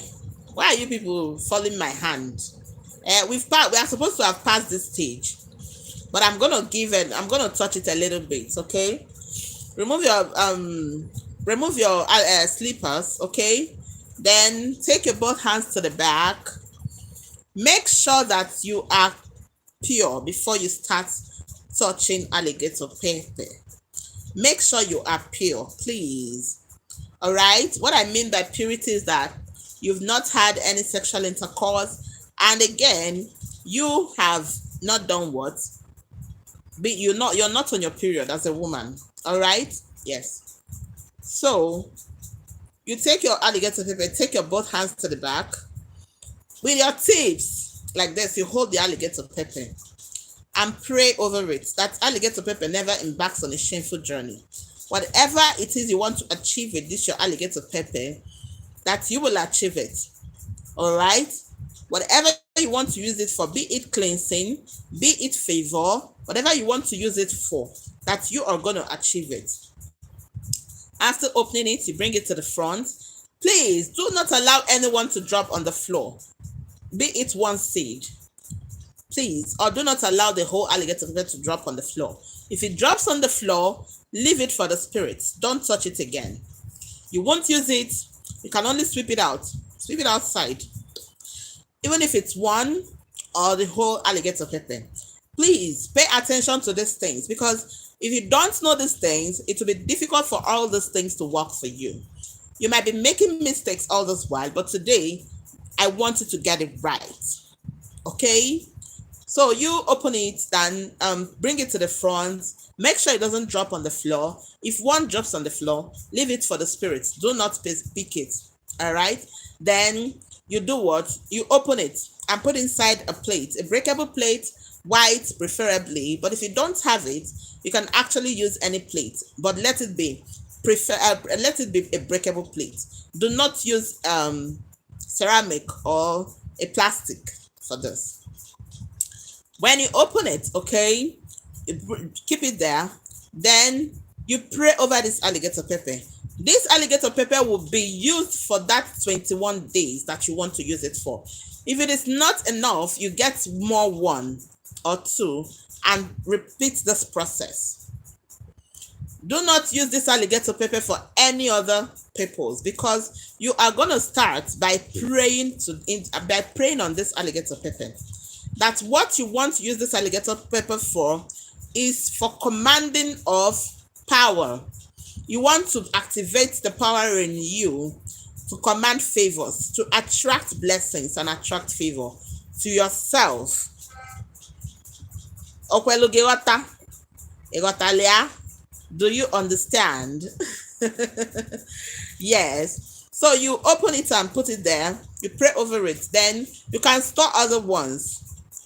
are you people following my hand? We are supposed to have passed this stage, but I'm gonna touch it a little bit. Okay, remove your slippers. Okay, then take your both hands to the back. Make sure that you are pure before you start touching alligator pepper. Make sure you are pure, please. All right. What I mean by purity is that you've not had any sexual intercourse, and again, you have not done what? You're not on your period as a woman. All right. Yes. So you take your alligator pepper, take your both hands to the back with your tips like this. You hold the alligator pepper and pray over it that alligator pepper never embarks on a shameful journey. Whatever it is you want to achieve with this your alligator pepper, that you will achieve it. All right. Whatever you want to use it for, be it cleansing, be it favor, whatever you want to use it for, that you are going to achieve it. After opening it, you bring it to the front. Please do not allow anyone to drop on the floor, be it one seed. Please, or do not allow the whole alligator pepper to drop on the floor. If it drops on the floor, leave it for the spirits. Don't touch it again. You won't use it You can only sweep it out. Sweep it outside. Even if it's one or the whole alligator pepper. Please pay attention to these things, because if you don't know these things, it will be difficult for all these things to work for you. You might be making mistakes all this while, but today I want you to get it right. Okay? So you open it, then bring it to the front. Make sure it doesn't drop on the floor. If one drops on the floor, leave it for the spirits. Do not pick it. All right? Then you do what? You open it and put inside a plate, a breakable plate, white preferably. But if you don't have it, you can actually use any plate. But let it be a breakable plate. Do not use ceramic or a plastic for this. When you open it, okay, keep it there. Then you pray over this alligator pepper. This alligator pepper will be used for that 21 days that you want to use it for. If it is not enough, you get more, one or two, and repeat this process. Do not use this alligator pepper for any other purpose, because you are going to start by praying on this alligator pepper. That's what you want to use this alligator pepper for, is for commanding of power. You want to activate the power in you to command favors, to attract blessings and attract favor to yourself. Do you understand? Yes. So you open it and put it there. You pray over it. Then you can store other ones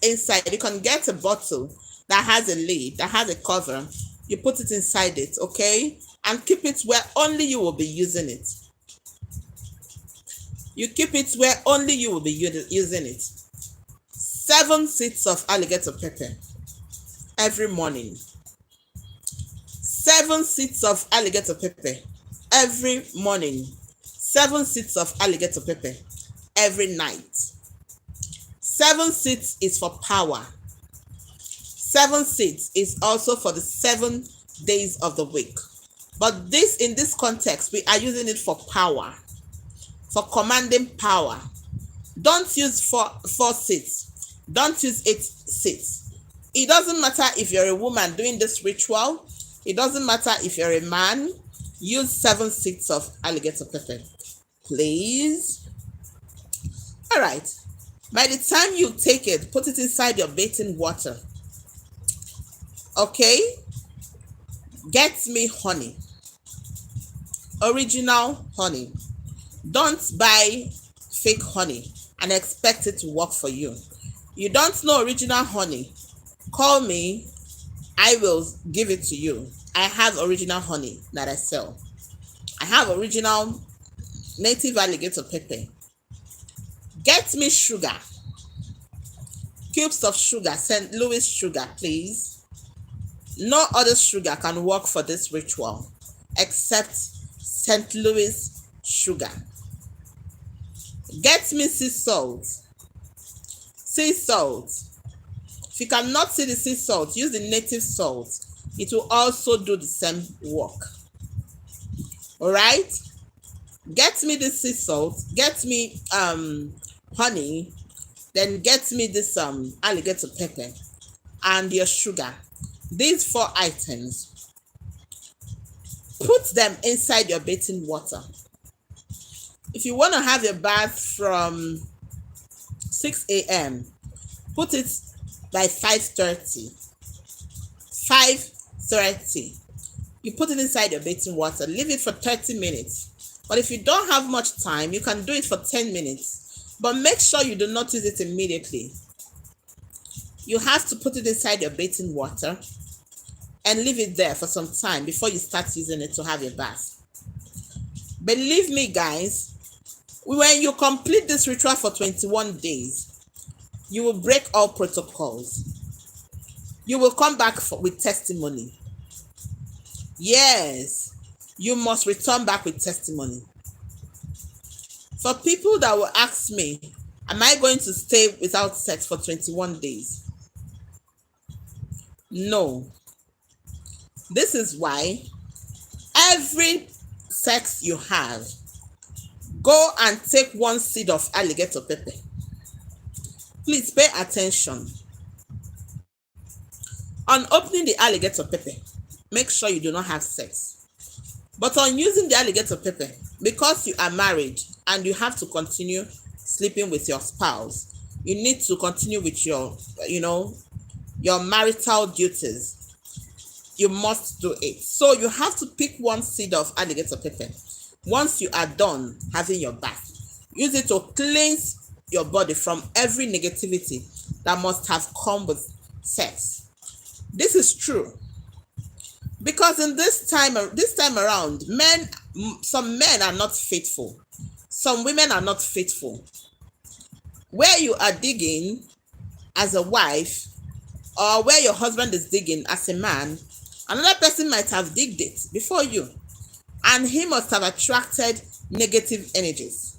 inside. You can get a bottle that has a lid, that has a cover. You put it inside it, okay? And keep it where only you will be using it. You keep it where only you will be using it. 7 seeds of alligator pepper every morning. 7 seeds of alligator pepper every morning. 7 seeds of alligator pepper every night. 7 seeds is for power. 7 seeds is also for the 7 days of the week. But in this context, we are using it for power, for commanding power. Don't use 4 seeds. Don't use 8 seeds. It doesn't matter if you're a woman doing this ritual. It doesn't matter if you're a man. Use 7 seeds of alligator pepper, please. All right. By the time you take it, put it inside your bathing water. Okay? Get me honey. Original honey. Don't buy fake honey and expect it to work for you. You don't know original honey. Call me. I will give it to you. I have original honey that I sell. I have original native alligator pepper. Get me sugar. Cubes of sugar, St. Louis sugar, please. No other sugar can work for this ritual except St. Louis sugar. Get me sea salt. Sea salt. If you cannot see the sea salt, use the native salt. It will also do the same work. All right? Get me the sea salt. Get me honey. Then get me this alligator pepper and your sugar. These 4 items. Put them inside your bathing water. If you want to have your bath from 6 a.m., put it by 5:30. 5:30. You put it inside your bathing water. Leave it for 30 minutes. But if you don't have much time, you can do it for 10 minutes. But make sure you do not use it immediately. You have to put it inside your bathing water and leave it there for some time before you start using it to have your bath. Believe me, guys, when you complete this ritual for 21 days, you will break all protocols. You will come back with testimony. Yes, you must return back with testimony. For people that will ask me, am I going to stay without sex for 21 days? No. This is why every sex you have, Go and take one seed of alligator pepper. Please pay attention. On opening the alligator pepper, make sure you do not have sex. But on using the alligator pepper, because you are married and you have to continue sleeping with your spouse, you need to continue with your marital duties. You must do it. So you have to pick one seed of alligator pepper. Once you are done having your bath, use it to cleanse your body from every negativity that must have come with sex. This is true because in this time around, some men are not faithful. Some women are not faithful. Where you are digging as a wife, or where your husband is digging as a man, another person might have digged it before you, and he must have attracted negative energies.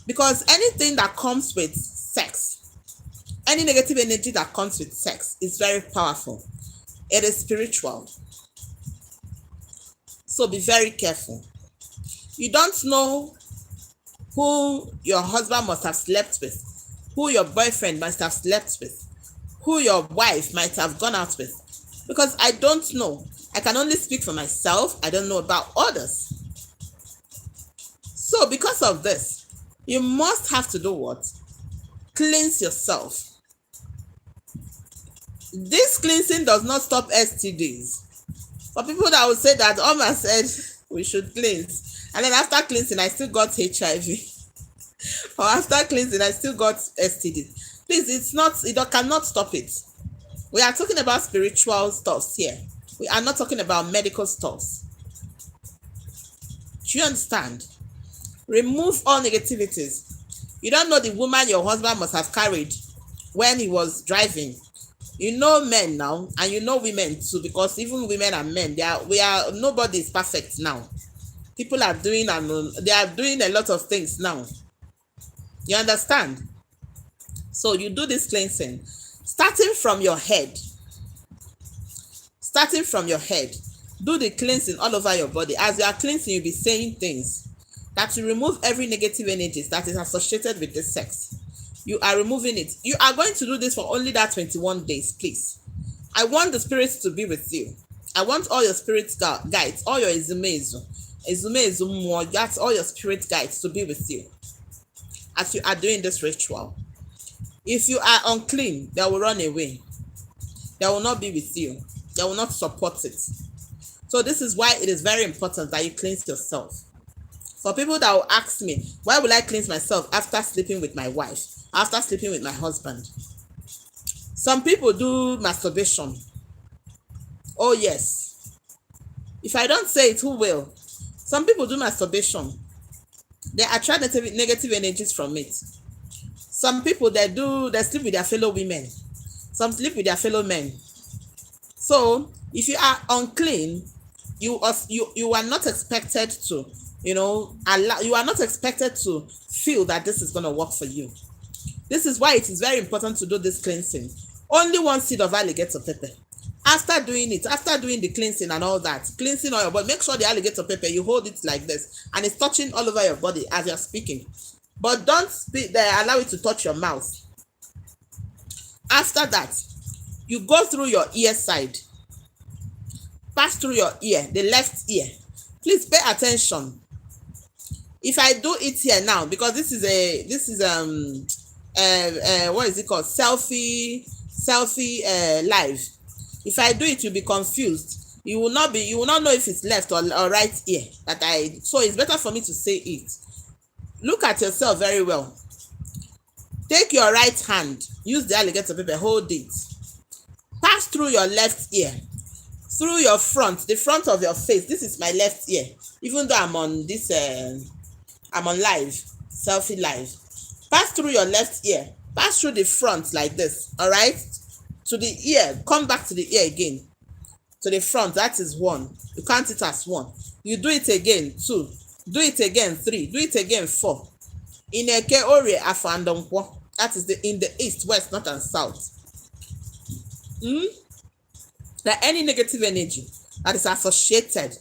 Because anything that comes with sex, any negative energy that comes with sex is very powerful. It is spiritual. So be very careful. You don't know who your husband must have slept with, who your boyfriend must have slept with, who your wife might have gone out with. Because I don't know. I can only speak for myself. I don't know about others. So because of this, you must have to do what? Cleanse yourself. This cleansing does not stop STDs. For people that would say that Oma said we should cleanse, and then after cleansing I still got HIV, or after cleansing I still got STD. Please, it cannot stop it. We are talking about spiritual stuff here. We are not talking about medical stuff. Do you understand? Remove all negativities. You don't know the woman your husband must have carried when he was driving. You know men now, and you know women too, because even women and men, nobody is perfect now. People are doing they are doing a lot of things now. You understand? So you do this cleansing, starting from your head. Starting from your head, do the cleansing all over your body. As you are cleansing, you'll be saying things that will remove every negative energies that is associated with the sex. You are removing it. You are going to do this for only that 21 days, please. I want the spirits to be with you. I want all your spirit guides, all your ezumezu, that's all your spirit guides to be with you as you are doing this ritual. If you are unclean, they will run away. They will not be with you. They will not support it. So this is why it is very important that you cleanse yourself. For people that will ask me, why will I cleanse myself after sleeping with my wife, after sleeping with my husband? Some people do masturbation. Oh yes. If I don't say it, who will? Some people do masturbation. They attract negative energies from it. Some people they sleep with their fellow women. Some sleep with their fellow men. So if you are unclean, you are not expected to, you are not expected to feel that this is going to work for you. This is why it is very important to do this cleansing. Only one seed of alligator pepper. After doing the cleansing and all that, cleansing all your body, make sure the alligator pepper, you hold it like this and it's touching all over your body as you're speaking. But don't allow it to touch your mouth. After that, you go through your ear side. Pass through your ear, the left ear. Please pay attention. If I do it here now, because this is what is it called? Selfie live. If I do it, you'll be confused. You will not know if it's left or right ear so it's better for me to say it. Look at yourself very well. Take your right hand, use the alligator pepper, hold it. Pass through your left ear, through your the front of your face. This is my left ear. Even though I'm on this, I'm on live, selfie live. Pass through your left ear, pass through the front like this, all right? To the ear, come back to the ear again. To the front, that is 1. You count it as 1. You do it again, 2. Do it again, 3. Do it again, 4. Ineke ore afandonkwo. That is in the east, west, north, and south. That any negative energy that is associated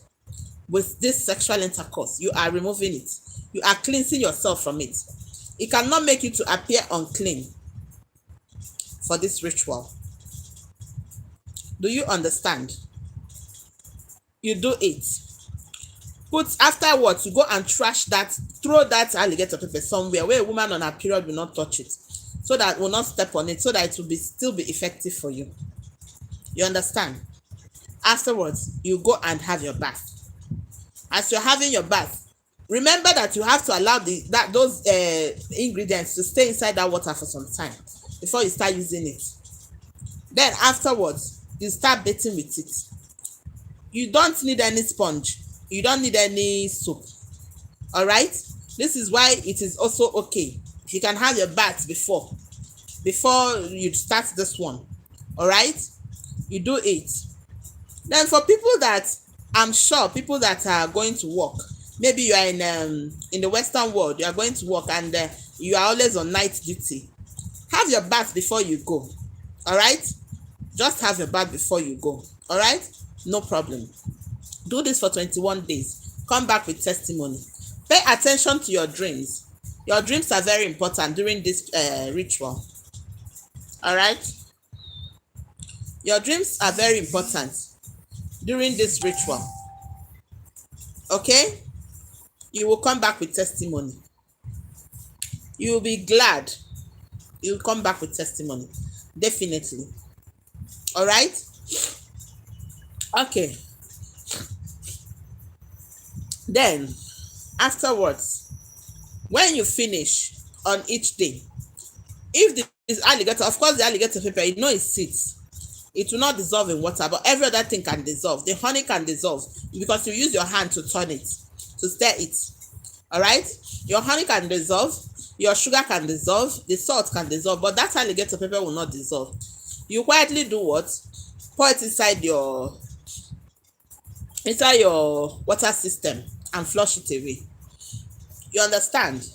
with this sexual intercourse, you are removing it. You are cleansing yourself from it. It cannot make you to appear unclean for this ritual. Do you understand? You do it. Put afterwards, you go and trash that, throw that alligator pepper somewhere where a woman on her period will not touch it, so that will not step on it, so that it will be still be effective for you. You understand? Afterwards, you go and have your bath. As you're having your bath, remember that you have to allow those ingredients to stay inside that water for some time before you start using it. Then afterwards, you start bathing with it. You don't need any sponge. You don't need any soap. All right? This is why it is also okay if you can have your bath before you start this one. All right? You do it. Then for people that, I'm sure people that are going to work, maybe you are in the Western world, you are going to work and you are always on night duty. Have your bath before you go. All right? Just have your bath before you go. All right? No problem. Do this for 21 days. Come back with testimony. Pay attention to your dreams. Your dreams are very important during this ritual. All right? Your dreams are very important during this ritual. Okay? You will come back with testimony. You will be glad. You will come back with testimony. Definitely. All right? Okay. Then, afterwards, when you finish on each day, if this alligator, of course the alligator pepper, you know it sits. It will not dissolve in water, but every other thing can dissolve. The honey can dissolve because you use your hand to turn it, to stir it. All right? Your honey can dissolve, your sugar can dissolve, the salt can dissolve, but that alligator pepper will not dissolve. You quietly do what? Pour it inside your water system and flush it away. You understand?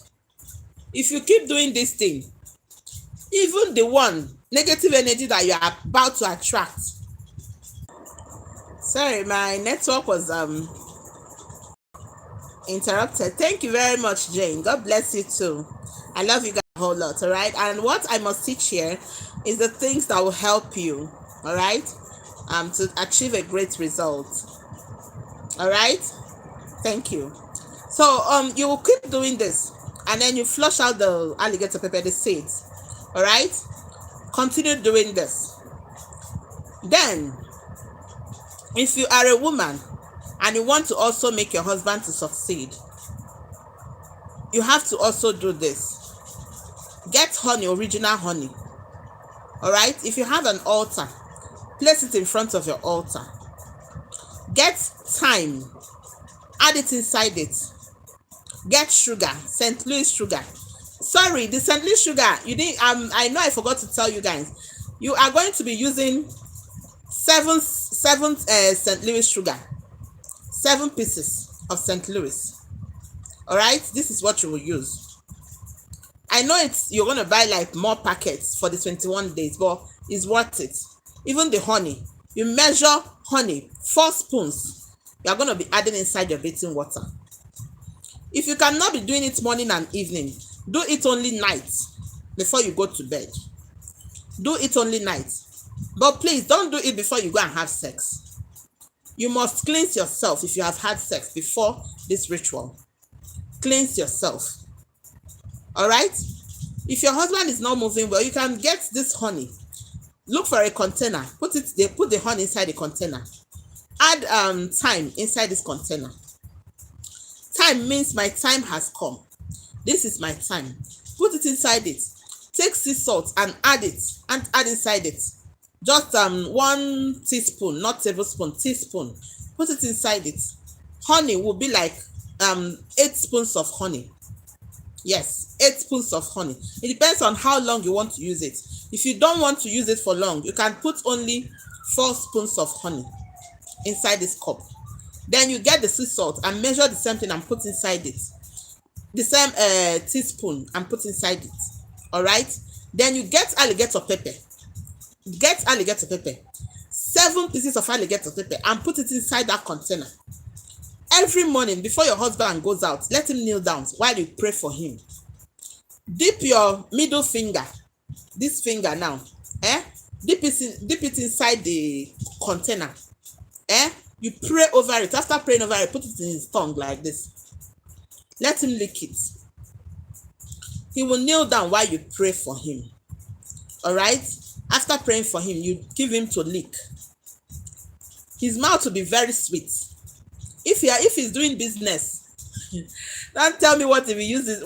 If you keep doing this thing, even the one negative energy that you are about to attract. Sorry, my network was interrupted. Thank you very much, Jane. God bless you too. I love you guys a whole lot. All right? And what I must teach here is the things that will help you, all right, to achieve a great result. All right? Thank you. So you will keep doing this, and then you flush out the alligator pepper, the seeds. All right? Continue doing this. Then, if you are a woman and you want to also make your husband to succeed, you have to also do this. Get honey, original honey. All right? If you have an altar, place it in front of your altar. Get thyme, add it inside it. Get sugar, St. Louis sugar. Sorry, the St. Louis sugar, you didn't. I know I forgot to tell you guys. You are going to be using seven St. Louis sugar, 7 pieces of St. Louis. All right, this is what you will use. I know you're going to buy like more packets for the 21 days, but it's worth it. Even the honey, you measure honey 4 spoons. You are going to be adding inside your bathing water. If you cannot be doing it morning and evening, do it only night before you go to bed. Do it only night. But please don't do it before you go and have sex. You must cleanse yourself if you have had sex before this ritual. Cleanse yourself. All right? If your husband is not moving well, you can get this honey. Look for a container. Put the honey inside the container. Add thyme inside this container. Thyme means my time has come. This is my time. Put it inside it. Take sea salt and add it, and add inside it. Just 1 teaspoon, not tablespoon, teaspoon. Put it inside it. Honey will be like 8 spoons of honey. Yes, 8 spoons of honey. It depends on how long you want to use it. If you don't want to use it for long, you can put only 4 spoons of honey inside this cup. Then you get the sea salt and measure the same thing and put inside it. The same teaspoon and put inside it. All right? Then you get alligator pepper. Get alligator pepper. 7 pieces of alligator pepper and put it inside that container. Every morning before your husband goes out, let him kneel down while you pray for him. Dip your middle finger, this finger now, dip it inside the container. You pray over it. After praying over it, put it in his tongue like this. Let him lick it. He will kneel down while you pray for him. All right? After praying for him, you give him to lick. His mouth will be very sweet. If he's doing business, don't tell me what if he uses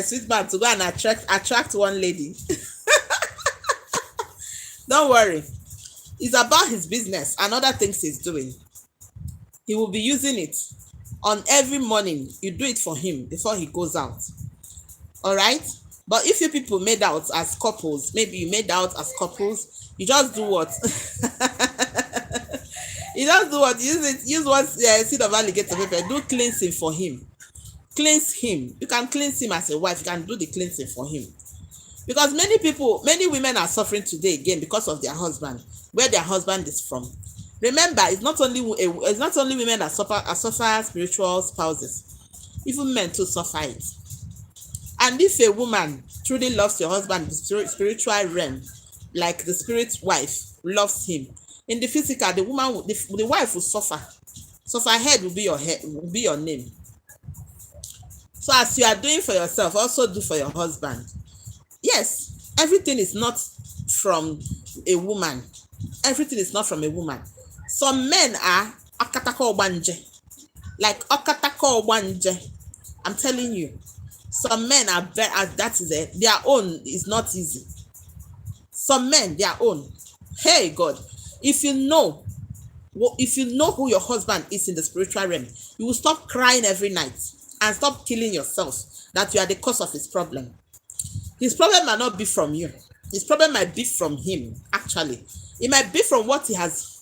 sweet mouth to go and attract one lady. Don't worry. It's about his business and other things he's doing. He will be using it on every morning. You do it for him before he goes out. All right? But if you people made out as couples, maybe you made out as couples, you just do what? You just do what? Use one seed of alligator pepper. Do cleansing for him. Cleanse him. You can cleanse him as a wife. You can do the cleansing for him. Because many women are suffering today again because of their husband, where their husband is from. Remember, it's not only women that suffer spiritual spouses. Even men too suffer it. And if a woman truly loves your husband in the spiritual realm, like the spirit wife loves him, in the physical, the wife will suffer. So her head will be your name. So as you are doing for yourself, also do for your husband. Yes, everything is not from a woman. Everything is not from a woman. Some men are akatako obanje. Like akatako obanje. I'm telling you. Some men are that is it. Their own is not easy. Some men, their own. Hey God, if you know who your husband is in the spiritual realm, you will stop crying every night and stop killing yourself that you are the cause of his problem. His problem might not be from you. His problem might be from him, actually. It might be from what he has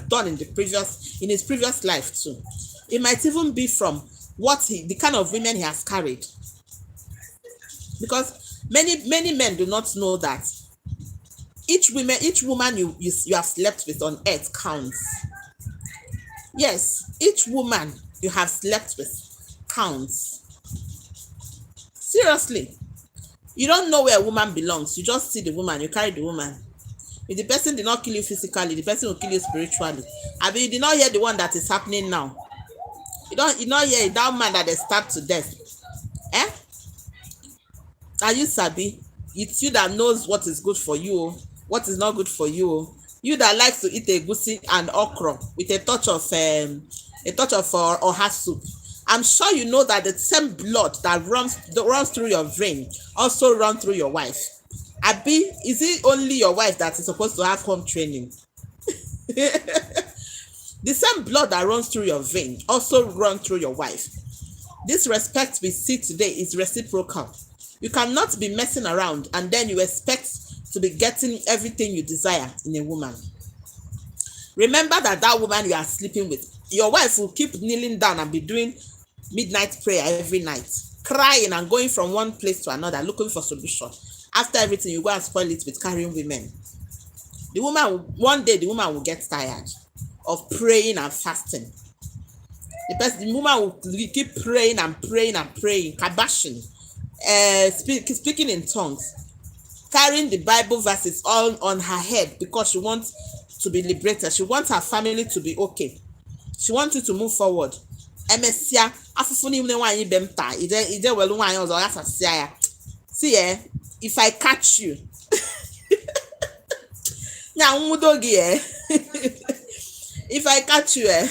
done in his previous life too. It might even be from the kind of women he has carried. Because many men do not know that each woman you have slept with on earth counts. Yes, each woman you have slept with counts. Seriously. You don't know where a woman belongs. You just see the woman, you carry the woman. If the person did not kill you physically, the person will kill you spiritually. I mean, you did not hear the one that is happening now. You not hear that man that they stabbed to death. Are you sabi? It's you that knows what is good for you, what is not good for you. You that likes to eat egusi and okra with a touch of oha soup. I'm sure you know that the same blood that runs through your vein also runs through your wife. Abi, is it only your wife that is supposed to have home training? The same blood that runs through your vein also runs through your wife. This respect we see today is reciprocal. You cannot be messing around and then you expect to be getting everything you desire in a woman. Remember that woman you are sleeping with, your wife will keep kneeling down and be doing midnight prayer every night, crying and going from one place to another looking for solution. After everything, you go and spoil it with carrying women. One day the woman will get tired of praying and fasting. The woman will keep praying and praying and praying, kabashing, speaking in tongues, carrying the Bible verses all on her head because she wants to be liberated. She wants her family to be okay. She wants you to move forward. See, if I catch you, if I catch you,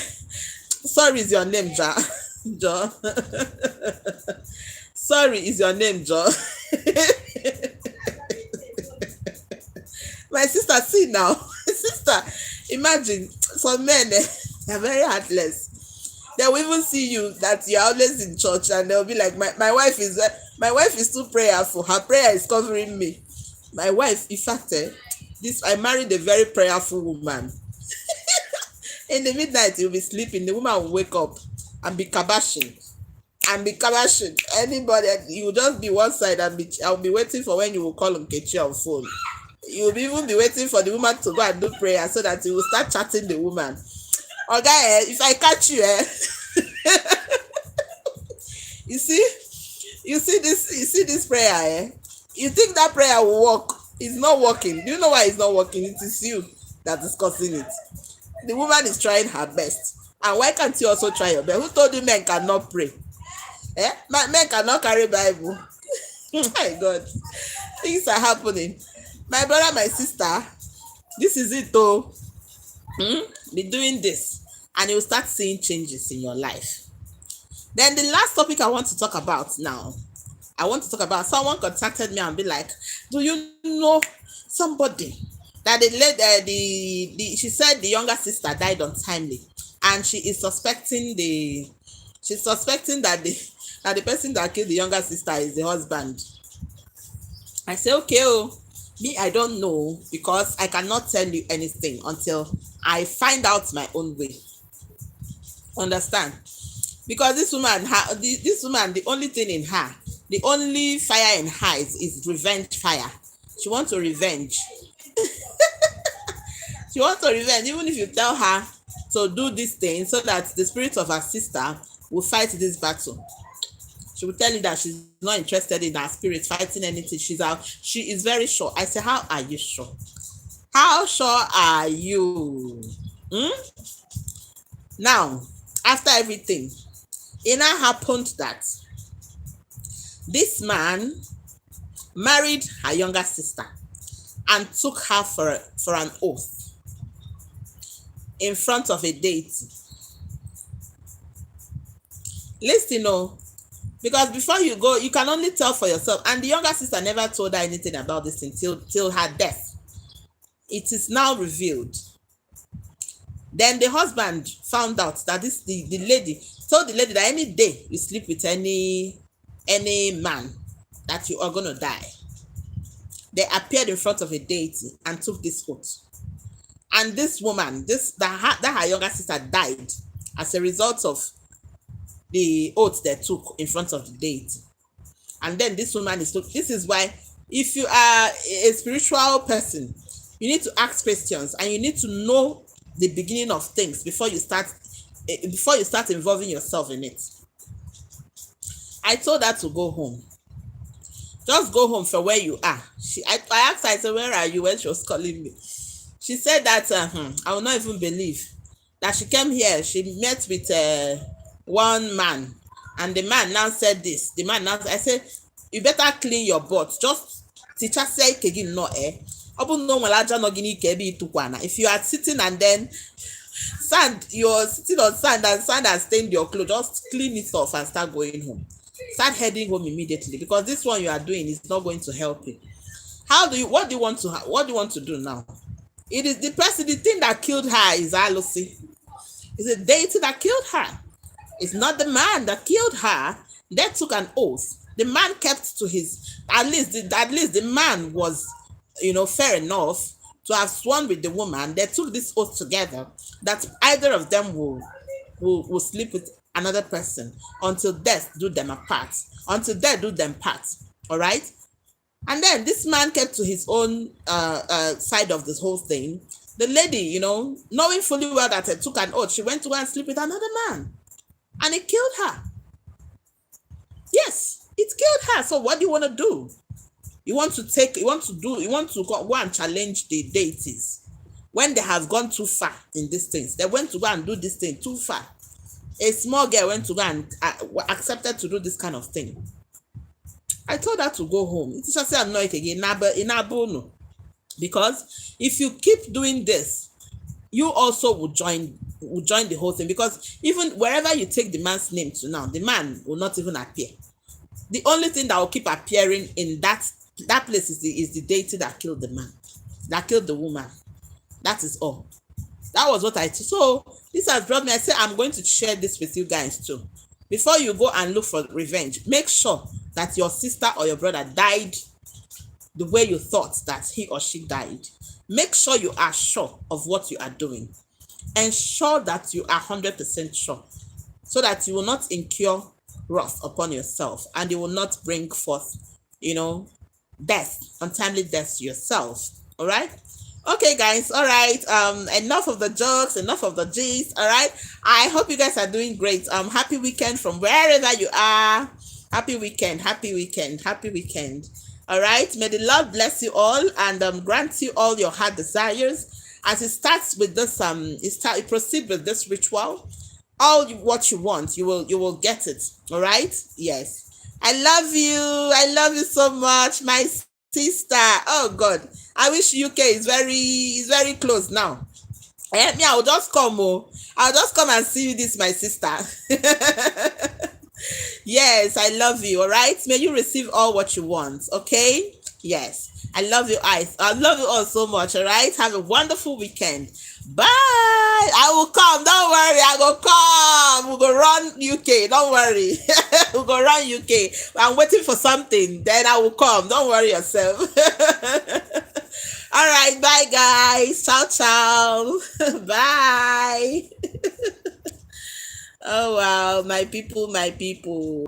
sorry is your name, Jo. Sorry is your name, Jo. My sister, see now, sister, imagine some men, they're very heartless. They will even see you that you're always in church and they'll be like, my wife is too prayerful. Her prayer is covering me. My wife, in fact, I married a very prayerful woman. In the midnight, you'll be sleeping. The woman will wake up and be kabashing. Anybody, you will just be one side and I'll be waiting for when you will call Nkechi on phone. You will even be waiting for the woman to go and do prayer so that you will start chatting the woman. Okay, if I catch you, You see, you see this prayer, eh? You think that prayer will work? It's not working. Do you know why it's not working? It is you that is causing it. The woman is trying her best. And why can't you also try your best? Who told you men cannot pray? Eh? Men cannot carry Bible. My God, things are happening. My brother, my sister, this is it though. Be doing this, and you'll start seeing changes in your life. Then the last topic I want to talk about now, I want to talk about someone contacted me and be like, do you know somebody that she said the younger sister died untimely, and she's suspecting that the person that killed the younger sister is the husband. I say, okay, oh, me, I don't know, because I cannot tell you anything until I find out my own way. Understand? Because this woman, the only thing in her, the only fire in her is revenge fire. She wants to revenge. She wants to revenge, even if you tell her to do this thing so that the spirit of her sister will fight this battle. She will tell you that she's not interested in her spirit fighting anything. She is very sure. I say, how are you sure? How sure are you? Now, after everything, it now happened that this man married her younger sister and took her for an oath in front of a deity. Listen, because before you go, you can only tell for yourself. And the younger sister never told her anything about this thing till her death. It is now revealed. Then the husband found out that the lady told the lady that any day you sleep with any man, that you are going to die. They appeared in front of a deity and took this oath. And this woman, that her younger sister died as a result of the oath they took in front of the deity. And then this woman this is why, if you are a spiritual person, you need to ask questions and you need to know the beginning of things before you start involving yourself in it. I told her to go home. Just go home from where you are. I asked her, I said, where are you, when she was calling me? She said that I will not even believe that she came here. She met with one man, and the man now said this. The man now, I said, you better clean your butt. Just teacher say again, no eh. If you are sitting and then you're sitting on sand and sand has stained your clothes, just clean it off and start going home. Start heading home immediately, because this one you are doing is not going to help you. What do you want to do now? It is the thing that killed her is Alosi. It's the deity that killed her. It's not the man that killed her. They took an oath. The man kept to his, at least the man was, fair enough to have sworn with the woman. They took this oath together that either of them will sleep with another person until death do them apart, until death do them part. All right. And then this man kept to his own side of this whole thing. The lady, knowing fully well that it took an oath, she went to go and sleep with another man, and it killed her. Yes, it killed her. So what do you want to do? You want to go and challenge the deities when they have gone too far in these things. They went to go and do this thing too far. A small girl went to go and accepted to do this kind of thing. I told her to go home. It is just I'm not again. Because if you keep doing this, you also will join the whole thing. Because even wherever you take the man's name to now, the man will not even appear. The only thing that will keep appearing in that place is the deity that killed the man, that killed the woman. That is all. That was what I told. So this has brought me. I said I'm going to share this with you guys too. Before you go and look for revenge, make sure that your sister or your brother died the way you thought that he or she died. Make sure you are sure of what you are doing. Ensure that you are 100% sure, so that you will not incur wrath upon yourself and you will not bring forth, death, untimely death to yourself. All right? Okay, guys. All right. Enough of the jokes. Enough of the gist. All right. I hope you guys are doing great. Happy weekend from wherever you are. Happy weekend. Happy weekend. Happy weekend. All right. May the Lord bless you all and grant you all your heart desires. As it starts with this, it proceed with this ritual. What you want, you will get it. All right. Yes. I love you. I love you so much, my sister. Oh God, I wish UK is very close now. Me, I'll just come. Oh, I'll just come and see you. This my sister. Yes, I love you. All right. May you receive all what you want. Okay. Yes. I love you, Ice. I love you all so much. All right. Have a wonderful weekend. Bye. I will come. Don't worry. I will come. We'll go run UK. Don't worry. We'll go run UK. I'm waiting for something. Then I will come. Don't worry yourself. All right. Bye, guys. Ciao, ciao. Bye. Oh, wow. My people, my people.